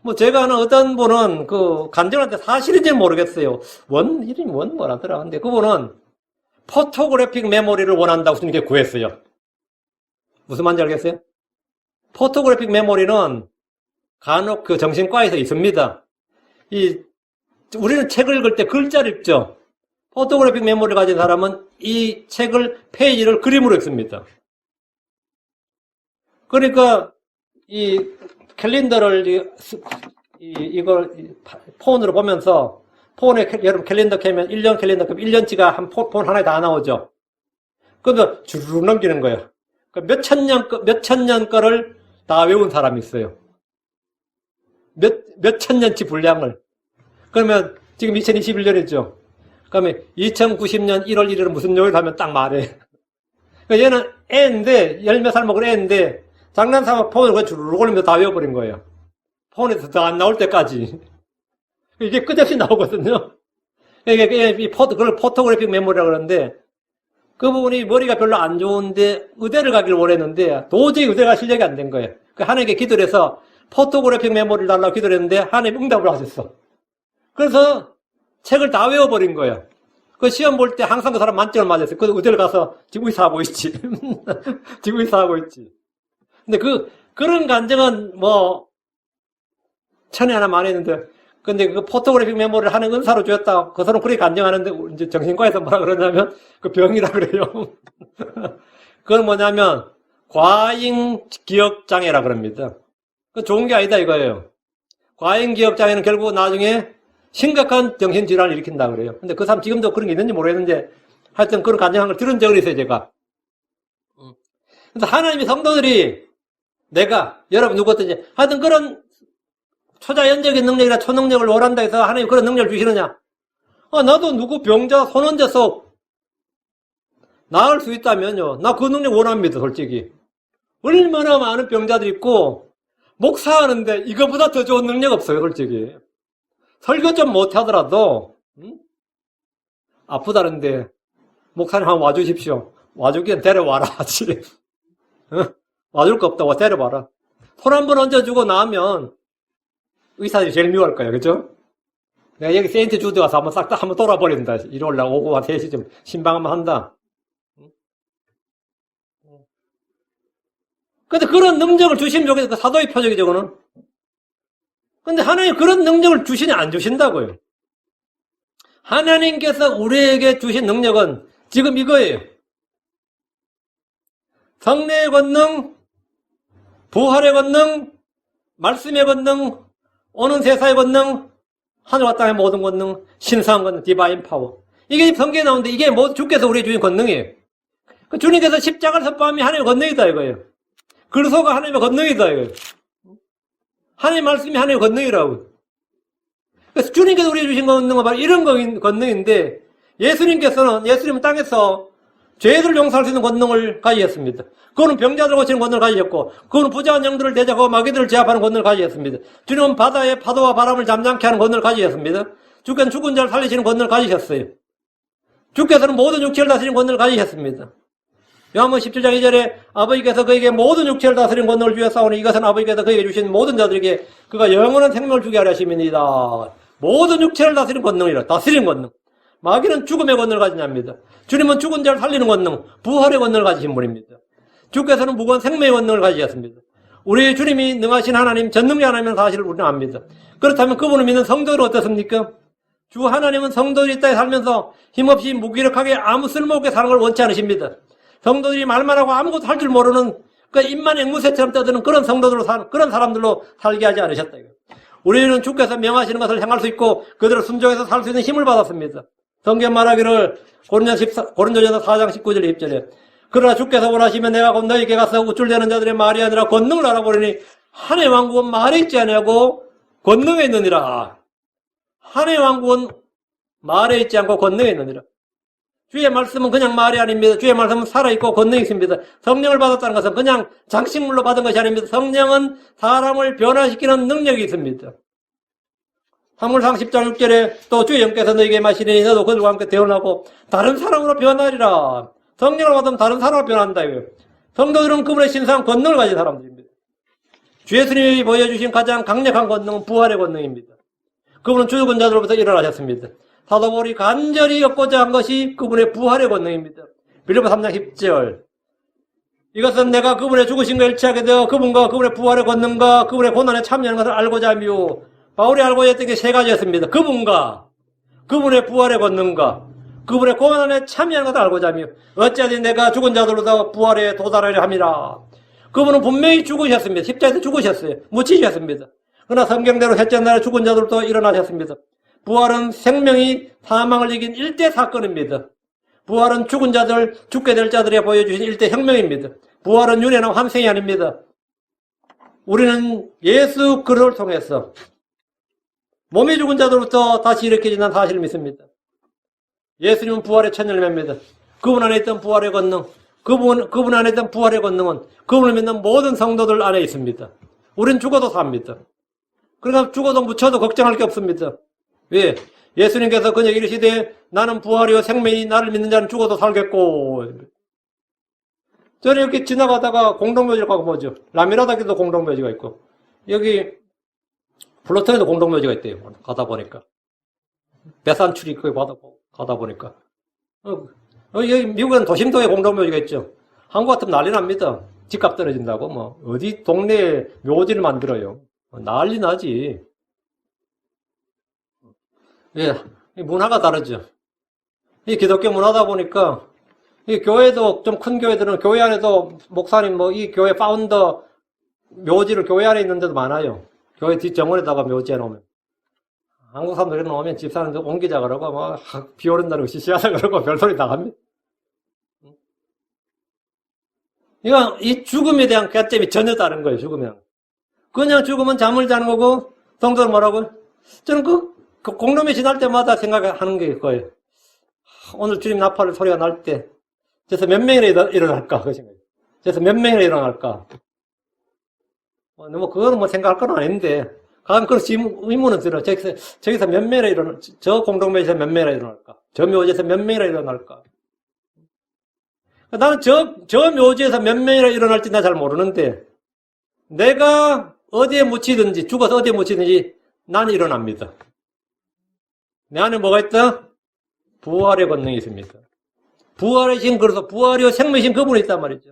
뭐 제가 아는 어떤 분은 그 간증한테 사실인지 모르겠어요. 이름이 뭐라더라. 근데 그분은 포토그래픽 메모리를 원한다고 주님께 구했어요. 무슨 말인지 알겠어요? 포토그래픽 메모리는 간혹 그 정신과에서 있습니다. 우리는 책을 읽을 때 글자를 읽죠. 포토그래픽 메모리를 가진 사람은 이 책을, 페이지를 그림으로 읽습니다. 그러니까 이 캘린더를 이걸 폰으로 보면서 폰에 여러분 캘린더 켜면 1년 캘린더 켜면 1년치가 폰 하나에 다 나오죠. 그래서 주르륵 넘기는 거예요. 몇천 년 거를 다 외운 사람이 있어요. 몇천 년치 분량을. 그러면 지금 2021년이죠. 그러면 2090년 1월 1일은 무슨 요일 하면 딱 말해. 그러니까 얘는 애인데, 열 몇 살 먹은 애인데, 장난삼아 폰을 그냥 주르륵 올리면서 다 외워버린 거예요. 폰에서 더 안 나올 때까지. 이게 끝없이 나오거든요. 그걸 포토그래픽 메모리라고 그러는데, 그 부분이 머리가 별로 안 좋은데, 의대를 가기를 원했는데, 도저히 의대가 실력이 안 된 거예요. 하나님께 기도를 해서, 포토그래픽 메모리를 달라고 기도를 했는데, 하나님 응답을 하셨어. 그래서 책을 다 외워버린 거예요. 그 시험 볼 때 항상 그 사람 만점을 맞았어요. 그래서 의대를 가서 지금 의사하고 있지. 지금 의사하고 있지. 근데 그런 간증은 뭐, 천에 하나 많이 했는데, 근데 그 포토그래픽 메모리를 하는 은사로 주었다. 그 사람 그렇게 간증하는데, 이제 정신과에서 뭐라 그러냐면, 그 병이라 그래요. 그건 뭐냐면, 과잉 기억장애라 그럽니다. 그 좋은 게 아니다 이거예요. 과잉 기억장애는 결국 나중에 심각한 정신질환을 일으킨다 그래요. 근데 그 사람 지금도 그런 게 있는지 모르겠는데, 하여튼 그런 간증한 걸 들은 적은 있어요, 제가. 그래서 하나님의 성도들이 여러분 누구든지, 하여튼 그런 초자연적인 능력이나 초능력을 원한다 해서 하나님이 그런 능력을 주시느냐? 나도 누구 병자 손 얹어서 나을 수 있다면요. 나 그 능력 원합니다, 솔직히. 얼마나 많은 병자들이 있고, 목사하는데 이거보다 더 좋은 능력 없어요, 솔직히. 설교 좀 못하더라도, 아프다는데, 목사님 한번 와주십시오. 와주기엔 데려와라, 하지. 와줄 거 없다고 데려와라. 손 한 번 얹어주고 나면, 의사들이 제일 미워할 거야, 그죠? 내가 여기 세인트 주드 가서 한번 싹 다 한번 돌아버린다. 일요일 날 오고 한 3시쯤 신방 한번 한다. 근데 그런 능력을 주시면 좋겠어. 그 사도의 표적이죠, 그거는. 근데 하나님 그런 능력을 주시냐, 안 주신다고요. 하나님께서 우리에게 주신 능력은 지금 이거예요. 성례의 권능, 부활의 권능, 말씀의 권능, 오는 세사의 권능, 하늘과 땅의 모든 권능, 신성한 권능, 디바인 파워. 이게 성경에 나오는데 이게 모두 주께서 우리에게 주신 권능이에요. 주님께서 십자가를 선포함이 하나님의 권능이다 이거예요. 그리스도가 하나님의 권능이다 이거예요. 하나님의 말씀이 하나님의 권능이라고. 그래서 주님께서 우리에게 주신 권능은 바로 이런 권능인데, 예수님은 땅에서 죄를 용서할 수 있는 권능을 가지셨습니다. 그거는 병자들 고치는 권능을 가지셨고, 그거는 부자한 영들을 대적하고 마귀들을 제압하는 권능을 가지셨습니다. 주님은 바다의 파도와 바람을 잠잠케 하는 권능을 가지셨습니다. 주께서는 죽은 자를 살리시는 권능을 가지셨어요. 주께서는 모든 육체를 다스리는 권능을 가지셨습니다. 요한복음 17장 2절에 아버지께서 그에게 모든 육체를 다스리는 권능을 주셨사오니 이것은 아버지께서 그에게 주신 모든 자들에게 그가 영원한 생명을 주게 하려 하심이니이다. 모든 육체를 다스리는 권능이라. 다스리는 권능. 마귀는 죽음의 권능을 가진 자입니다. 주님은 죽은 자를 살리는 권능, 부활의 권능을 가지신 분입니다. 주께서는 무거운 생명의 권능을 가지셨습니다. 우리 주님이 능하신 하나님, 전능자 하나님은 사실을 우리는 압니다. 그렇다면 그분을 믿는 성도들은 어떻습니까? 주 하나님은 성도들이 이 땅에 살면서 힘없이 무기력하게 아무 쓸모없게 사는 걸 원치 않으십니다. 성도들이 말만 하고 아무것도 할 줄 모르는 그 입만 앵무새처럼 떠드는 그런 성도들로 그런 사람들로 살게 하지 않으셨다. 우리는 주께서 명하시는 것을 행할 수 있고 그들을 순종해서 살 수 있는 힘을 받았습니다. 성경 말하기를 고린도전서 4장 19절 20절에 그러나 주께서 원하시면 내가 곧 너희에게 가서 우쭐대는 자들의 말이 아니라 권능을 알아보리니 하늘의 왕국은 말에 있지 아니하고 권능에 있느니라. 하늘의 왕국은 말에 있지 않고 권능에 있느니라. 주의 말씀은 그냥 말이 아닙니다. 주의 말씀은 살아있고 권능이 있습니다. 성령을 받았다는 것은 그냥 장식물로 받은 것이 아닙니다. 성령은 사람을 변화시키는 능력이 있습니다. 사무엘상 10장 6절에 또 주의 영께서 너에게 마시리니 너도 그들과 함께 대언하고 다른 사람으로 변하리라. 성령을 받으면 다른 사람으로 변한다. 성도들은 그분의 신성한 권능을 가진 사람들입니다. 주 예수님이 보여주신 가장 강력한 권능은 부활의 권능입니다. 그분은 죽은 자들로부터 일어나셨습니다. 사도 바울이 간절히 얻고자 한 것이 그분의 부활의 권능입니다. 빌립보 3장 10절 이것은 내가 그분의 죽으신 것을 일치하게 되어 그분과 그분의 부활의 권능과 그분의 고난에 참여하는 것을 알고자 하며 바울이 알고자 했던 게 세 가지였습니다. 그분과 그분의 부활의 권능과 그분의 고난에 참여하는 것을 알고자 하며 어찌하든 내가 죽은 자들로다 부활에 도달하려 함이라. 그분은 분명히 죽으셨습니다. 십자가에서 죽으셨어요. 묻히셨습니다. 그러나 성경대로 셋째 날에 죽은 자들로부터 일어나셨습니다. 부활은 생명이 사망을 이긴 일대 사건입니다. 부활은 죽은 자들, 죽게 될 자들에게 보여주신 일대 혁명입니다. 부활은 윤회나 환생이 아닙니다. 우리는 예수 그리스도를 통해서 몸이 죽은 자들로부터 다시 일으켜진다는 사실을 믿습니다. 예수님은 부활의 첫 열매입니다. 그분 안에 있던 부활의 권능, 그분 안에 있던 부활의 권능은 그분을 믿는 모든 성도들 안에 있습니다. 우리는 죽어도 삽니다. 그러니까 죽어도 묻혀도 걱정할 게 없습니다. 왜? 예수님께서 그녀에게 이르시되 나는 부활이요 생명이 나를 믿는 자는 죽어도 살겠고. 저는 이렇게 지나가다가 공동묘지를 가고 뭐죠? 라미라다기도 공동묘지가 있고 여기 플로톤에도 공동묘지가 있대요. 가다 보니까 배산 출입구에 가다 보니까 여기 미국에는 도심도에 공동묘지가 있죠. 한국 같으면 난리 납니다. 집값 떨어진다고 뭐 어디 동네에 묘지를 만들어요. 난리 나지. 예, 문화가 다르죠. 이 기독교 문화다 보니까, 이 교회도 좀 큰 교회들은 교회 안에도 목사님 이 교회 파운더 묘지를 교회 안에 있는 데도 많아요. 교회 뒷정원에다가 묘지해 놓으면. 한국 사람들이 놓으면 집사람들 옮기자 그러고, 비 오른다고 시시하다 그러고 별소리 다 합니다. 이 죽음에 대한 개점이 전혀 다른 거예요, 죽으면. 그냥 죽으면 잠을 자는 거고, 성도는 뭐라고? 저는 그 공동묘 지날 때마다 생각하는 게 그거예요. 오늘 주님 나팔 소리가 날 때, 저기서 몇 명이나 일어날까? 그 생각이에요. 저기서 몇 명이나 일어날까? 그거는 생각할 건 아닌데, 가끔 그런 의문은 들어. 저기서 몇 명이나 저 공동묘에서 몇 명이나 일어날까? 저 묘지에서 몇 명이나 일어날까? 나는 저 묘지에서 몇 명이나 일어날지 나 잘 모르는데, 내가 어디에 묻히든지, 죽어서 어디에 묻히든지, 나는 일어납니다. 내 안에 뭐가 있다? 부활의 권능이 있습니다. 부활이신 그래서 부활이요 생명이신 그분이 있단 말이죠.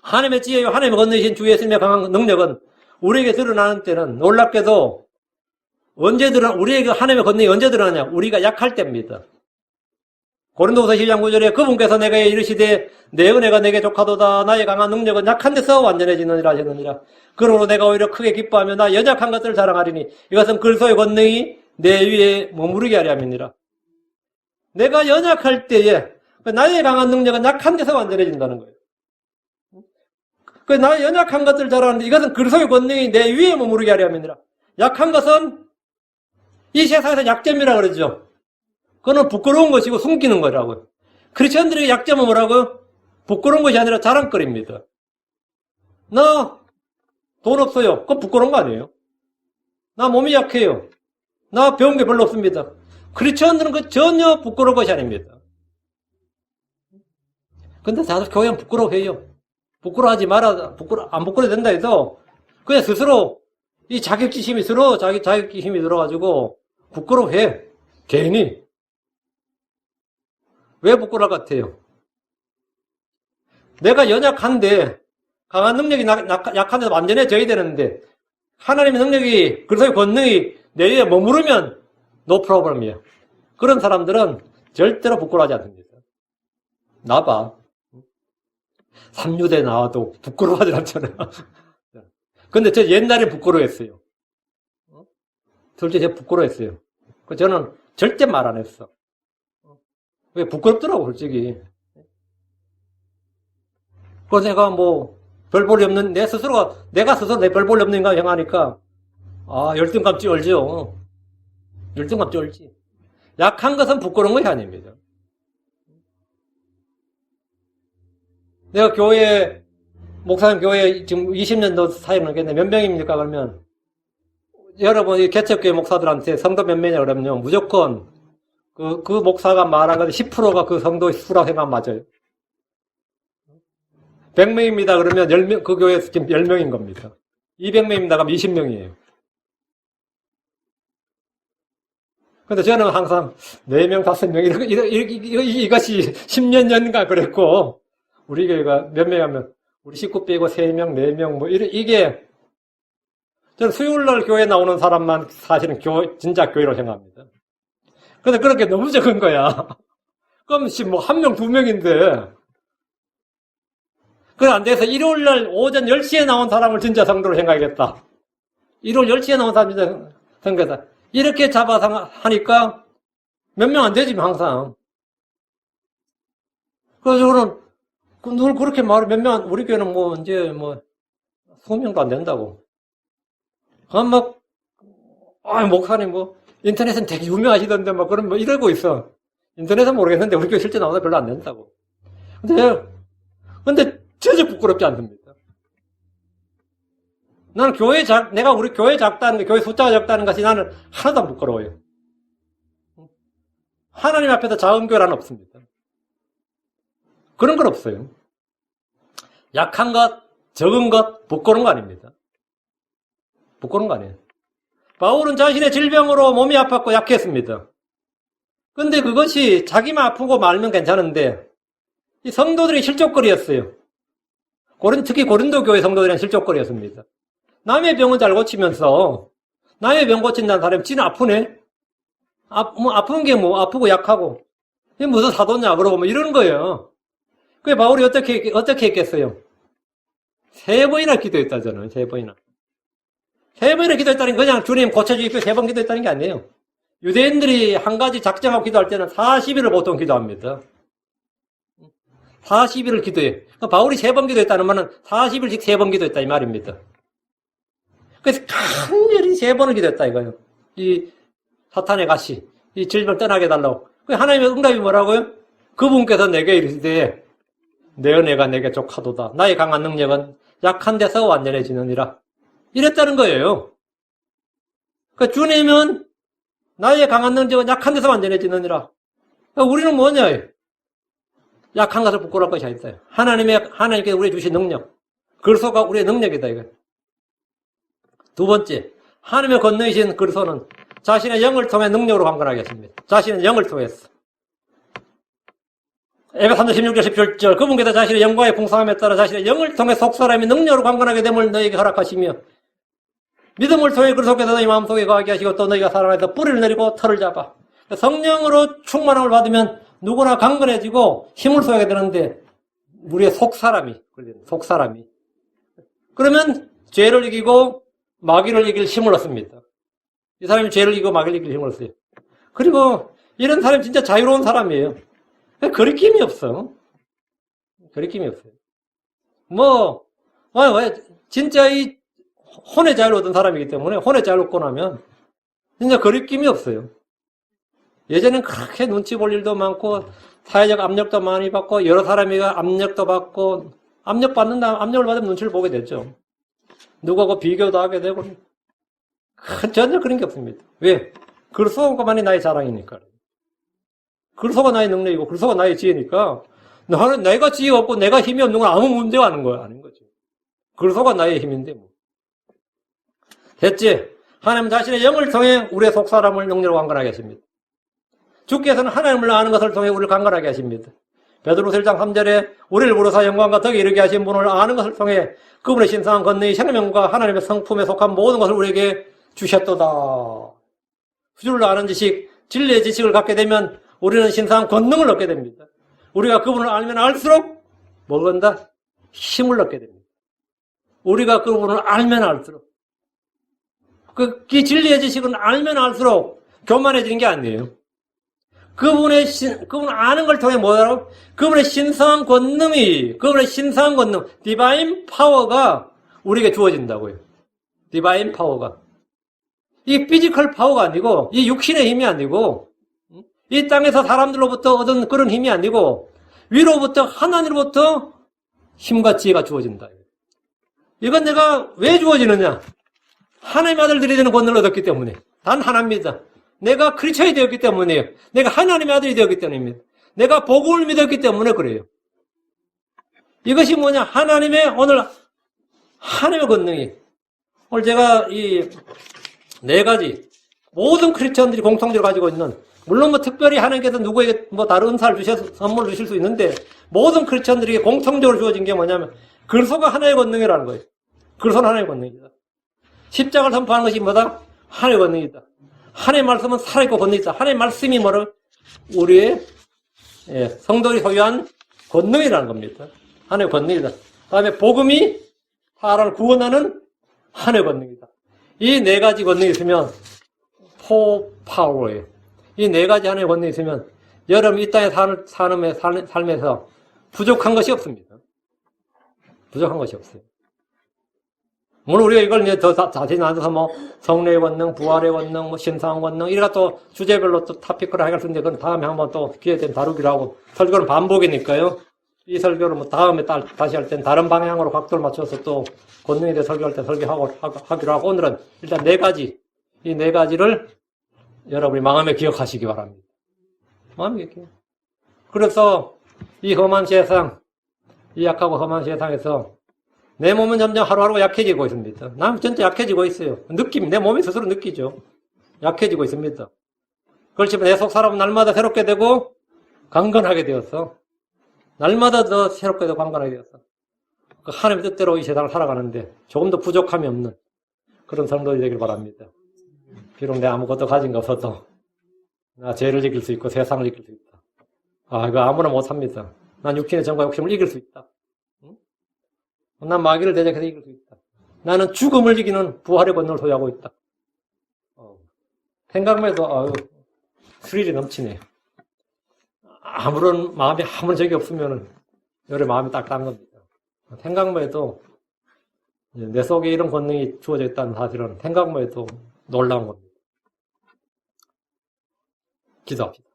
하나님의 지혜요 하나님의 권능이신 주 예수님의 강한 능력은 우리에게 드러나는 때는 놀랍게도 우리에게 하나님의 권능이 언제 드러나냐? 우리가 약할 때입니다. 고린도후서 12장 9절에 그분께서 내게 이르시되 내 은혜가 내게 족하도다 나의 강한 능력은 약한 데서 완전해지느니라 하셨느니라. 그러므로 내가 오히려 크게 기뻐하며 나 연약한 것들을 자랑하리니 이것은 그리스도의 권능이 내 위에 머무르게 하려 함이니라. 내가 연약할 때에 나의 강한 능력은 약한 데서 완전해진다는 거예요. 나의 연약한 것들을 자랑하는데 이것은 그리스도의 권능이 내 위에 머무르게 하려 함이니라. 약한 것은 이 세상에서 약점이라 그러죠. 그거는 부끄러운 것이고 숨기는 거라고요. 크리스천들에게 약점은 뭐라고요? 부끄러운 것이 아니라 자랑거리입니다. 나 돈 없어요. 그건 부끄러운 거 아니에요. 나 몸이 약해요. 나 배운 게 별로 없습니다. 크리스천들은 그 전혀 부끄러운 것이 아닙니다. 근데 다들 교회는 부끄러워해요. 부끄러워하지 마라. 안 부끄러워야 된다 해도 그냥 스스로 이 자격지심이 자격지심이 들어가지고 부끄러워해. 괜히. 왜 부끄러울 것 같아요? 내가 연약한데 강한 능력이 약한 데서 완전해져야 되는데, 하나님의 능력이, 그리스도의 권능이 내에 머무르면 no problem이에요. 그런 사람들은 절대로 부끄러워하지 않습니다. 나봐. 삼류대 나와도 부끄러워하지 않잖아요. 근데 저 옛날에 부끄러워했어요. 솔직히 제가 부끄러워했어요. 저는 절대 말 안 했어. 왜 부끄럽더라고, 솔직히. 그래서 내가 뭐, 별 볼이 없는, 내가 스스로 내 별 볼이 없는 인간 생각하니까, 열등감 쩔죠. 열등감 쩔지. 약한 것은 부끄러운 것이 아닙니다. 내가 목사님 교회 지금 20년 더 사역을 하겠네. 몇 명입니까? 그러면, 여러분, 이 개척교회 목사들한테 성도 몇 명이냐 그러면요. 무조건, 그 목사가 말한 것 10%가 그 성도의 수라고 생각하면 맞아요. 100명입니다. 그러면 10명, 그 교회에서 지금 10명인 겁니다. 200명입니다. 그러면 20명이에요. 근데 저는 항상 4명, 5명, 이것이 10년 전인가 그랬고, 우리 교회가 몇 명이면, 우리 식구 빼고 3명, 4명, 뭐, 이게, 저는 수요일날 교회 나오는 사람만 사실은 진짜 교회로 생각합니다. 근데 그렇게 너무 적은 거야. 그럼 뭐, 1명, 2명인데, 그래, 안 돼서 일요일날 오전 10시에 나온 사람을 진짜 성도로 생각하겠다. 일요일 10시에 나온 사람 진짜 성도다. 이렇게 잡아서 하니까 몇 명 안 되지, 항상. 그래서 저는 늘 그렇게 말해, 몇 명, 우리 교회는 뭐, 이제 뭐, 20명도 안 된다고. 목사님 뭐, 인터넷은 되게 유명하시던데, 뭐, 그런 뭐 이러고 있어. 인터넷은 모르겠는데, 우리 교회 실제 나오다 별로 안 된다고. 근데 전혀 부끄럽지 않습니다. 나는 내가 우리 교회 작다는 게, 교회 숫자가 적다는 것이 나는 하나도 안 부끄러워요. 하나님 앞에서 작은 교회란 없습니다. 그런 건 없어요. 약한 것, 적은 것, 부끄러운 거 아닙니다. 부끄러운 거 아니에요. 바울은 자신의 질병으로 몸이 아팠고 약했습니다. 근데 그것이 자기만 아프고 말면 괜찮은데, 이 성도들이 실족거리였어요. 특히 고린도 교회 성도들은 실족거리였습니다. 남의 병은 잘 고치면서, 남의 병 고친다는 사람이 지는 아프네? 아픈 게 뭐, 아프고 약하고. 이게 무슨 사도냐, 그러고 뭐 이러는 거예요. 그게 바울이 어떻게 했겠어요? 3번이나 기도했다잖아요, 3번이나. 3번이나 기도했다는 건 그냥 주님 고쳐주십시오 3번 기도했다는 게 아니에요. 유대인들이 한 가지 작정하고 기도할 때는 40일을 보통 기도합니다. 40일을 기도해. 바울이 3번 기도했다는 말은 40일씩 3번 기도했다 이 말입니다. 그래서 간절히 3번을 기도했다 이거예요. 이 사탄의 가시, 이 질병 떠나게 해달라고. 하나님의 응답이 뭐라고요? 그분께서 내게 이르시되 내 은혜가 내게 족하도다. 나의 강한 능력은 약한 데서 완전해지느니라. 이랬다는 거예요. 그러니까 주님은 나의 강한 능력은 약한 데서 완전해지느니라. 그러니까 우리는 뭐냐? 약한 것을 부끄러울 것이 아니다. 하나님께 우리 주신 능력. 그리스도가 우리의 능력이다, 이거. 두 번째, 하나님의 권능이신 그리스도는 자신의 영을 통해 능력으로 강건하게 했습니다. 자신의 영을 통해서. 에베소 3장 16절 17절 그분께서 자신의 영광의 풍성함에 따라 자신의 영을 통해 속사람이 능력으로 강건하게 됨을 너희에게 허락하시며 믿음을 통해 그리스도께서 너희 마음속에 거하게 하시고 또 너희가 살아나서 뿌리를 내리고 털을 잡아. 성령으로 충만함을 받으면 누구나 강건해지고 힘을 쏘게 되는데 우리의 속사람이 그러면 죄를 이기고 마귀를 이길 힘을 얻습니다. 이 사람이 죄를 이기고 마귀를 이길 힘을 얻어요. 그리고 이런 사람이 진짜 자유로운 사람이에요. 거리낌이 없어. 거리낌이 없어요. 진짜 이 혼의 자유를 얻은 사람이기 때문에 혼의 자유를 얻고 나면 진짜 거리낌이 없어요. 예전엔 그렇게 눈치 볼 일도 많고 사회적 압력도 많이 받고 여러 사람이 압력도 받고 압력을 받으면 눈치를 보게 되죠. 누구하고 비교도 하게 되고 전혀 그런 게 없습니다. 왜? 그리스도만이 나의 자랑이니까. 그리스도가 나의 능력이고 그리스도가 나의 지혜니까 나는 내가 지혜 없고 내가 힘이 없는 건 아무 문제가 아닌 거죠. 그리스도가 나의 힘인데 뭐. 셋째, 하나님 자신의 영을 통해 우리의 속사람을 능력으로 강건하게 하십니다. 주께서는 하나님을 아는 것을 통해 우리를 강건하게 하십니다. 베드로서 1장 3절에 우리를 부르사 영광과 덕에 이르게 하신 분을 아는 것을 통해 그분의 신성한 권능이 생명과 하나님의 성품에 속한 모든 것을 우리에게 주셨도다. 주를 아는 지식, 진리의 지식을 갖게 되면 우리는 신성한 권능을 얻게 됩니다. 우리가 그분을 알면 알수록 뭘 얻는다? 힘을 얻게 됩니다. 우리가 그분을 알면 알수록. 이 진리의 지식은 알면 알수록 교만해지는 게 아니에요. 그분 아는 걸 통해 뭐라고? 그분의 신성한 권능, 디바인 파워가 우리에게 주어진다고요. 디바인 파워가. 이 피지컬 파워가 아니고, 이 육신의 힘이 아니고, 이 땅에서 사람들로부터 얻은 그런 힘이 아니고, 위로부터, 하나님으로부터 힘과 지혜가 주어진다. 이건 내가 왜 주어지느냐? 하나님의 아들들이 되는 권능을 얻었기 때문에. 단 하나입니다. 내가 크리스천이 되었기 때문이에요. 내가 하나님의 아들이 되었기 때문입니다. 내가 복음을 믿었기 때문에 그래요. 이것이 뭐냐? 오늘 하나님의 권능이. 오늘 제가 이 네 가지, 모든 크리스천들이 공통적으로 가지고 있는, 물론 특별히 하나님께서 누구에게 다른 은사를 주셔서 선물을 주실 수 있는데, 모든 크리스천들에게 공통적으로 주어진 게 뭐냐면, 글소가 하나의 권능이라는 거예요. 글소는 하나의 권능이다. 십자가를 선포하는 것이 뭐다? 하나의 권능이다. 하나님의 말씀은 살아있고 권능이다. 하나님의 말씀이 우리의 성도들이 소유한 권능이라는 겁니다. 하나의 권능이다. 그 다음에 복음이 사람을 구원하는 하나의 권능이다. 이 네 가지 권능이 있으면 파워예요. 이 네 가지 하나의 권능이 있으면 여러분 이 땅에 사는 삶에서 부족한 것이 없습니다. 부족한 것이 없어요. 물론 우리가 이걸 더 자세히 나눠서 성례의 권능, 부활의 권능, 신성한 권능, 이래가 또 주제별로 또 토픽으로 해갈 수 있는데, 그건 다음에 한번 또 기회 되면 다루기로 하고, 설교는 반복이니까요. 이 설교를 다음에 다시 할 땐 다른 방향으로 각도를 맞춰서 또 권능에 대해 설교할 때 하기로 하고, 오늘은 일단 이 네 가지를 여러분이 마음에 기억하시기 바랍니다. 마음에 기억. 그래서 이 험한 세상, 이 약하고 험한 세상에서 내 몸은 점점 하루하루 약해지고 있습니다. 난 진짜 약해지고 있어요. 내 몸이 스스로 느끼죠. 약해지고 있습니다. 그렇지만 내 속 사람은 날마다 새롭게 되고 강건하게 되어서, 날마다 더 새롭게 되고 강건하게 되어서 하나님의 뜻대로 이 세상을 살아가는데 조금 더 부족함이 없는 그런 성도들이 되길 바랍니다. 비록 내가 아무것도 가진 거 없어도 나 죄를 이길 수 있고 세상을 이길 수 있다. 이거 아무나 못합니다. 난 육신의 정과 욕심을 이길 수 있다. 난 마귀를 대적해서 이길 수 있다. 나는 죽음을 이기는 부활의 권능을 소유하고 있다. 생각만 해도 스릴이 넘치네요. 마음이 아무런 적이 없으면 여러 마음이 딱딱한 겁니다. 생각만 해도 내 속에 이런 권능이 주어져 있다는 사실은 생각만 해도 놀라운 겁니다. 기도합시다.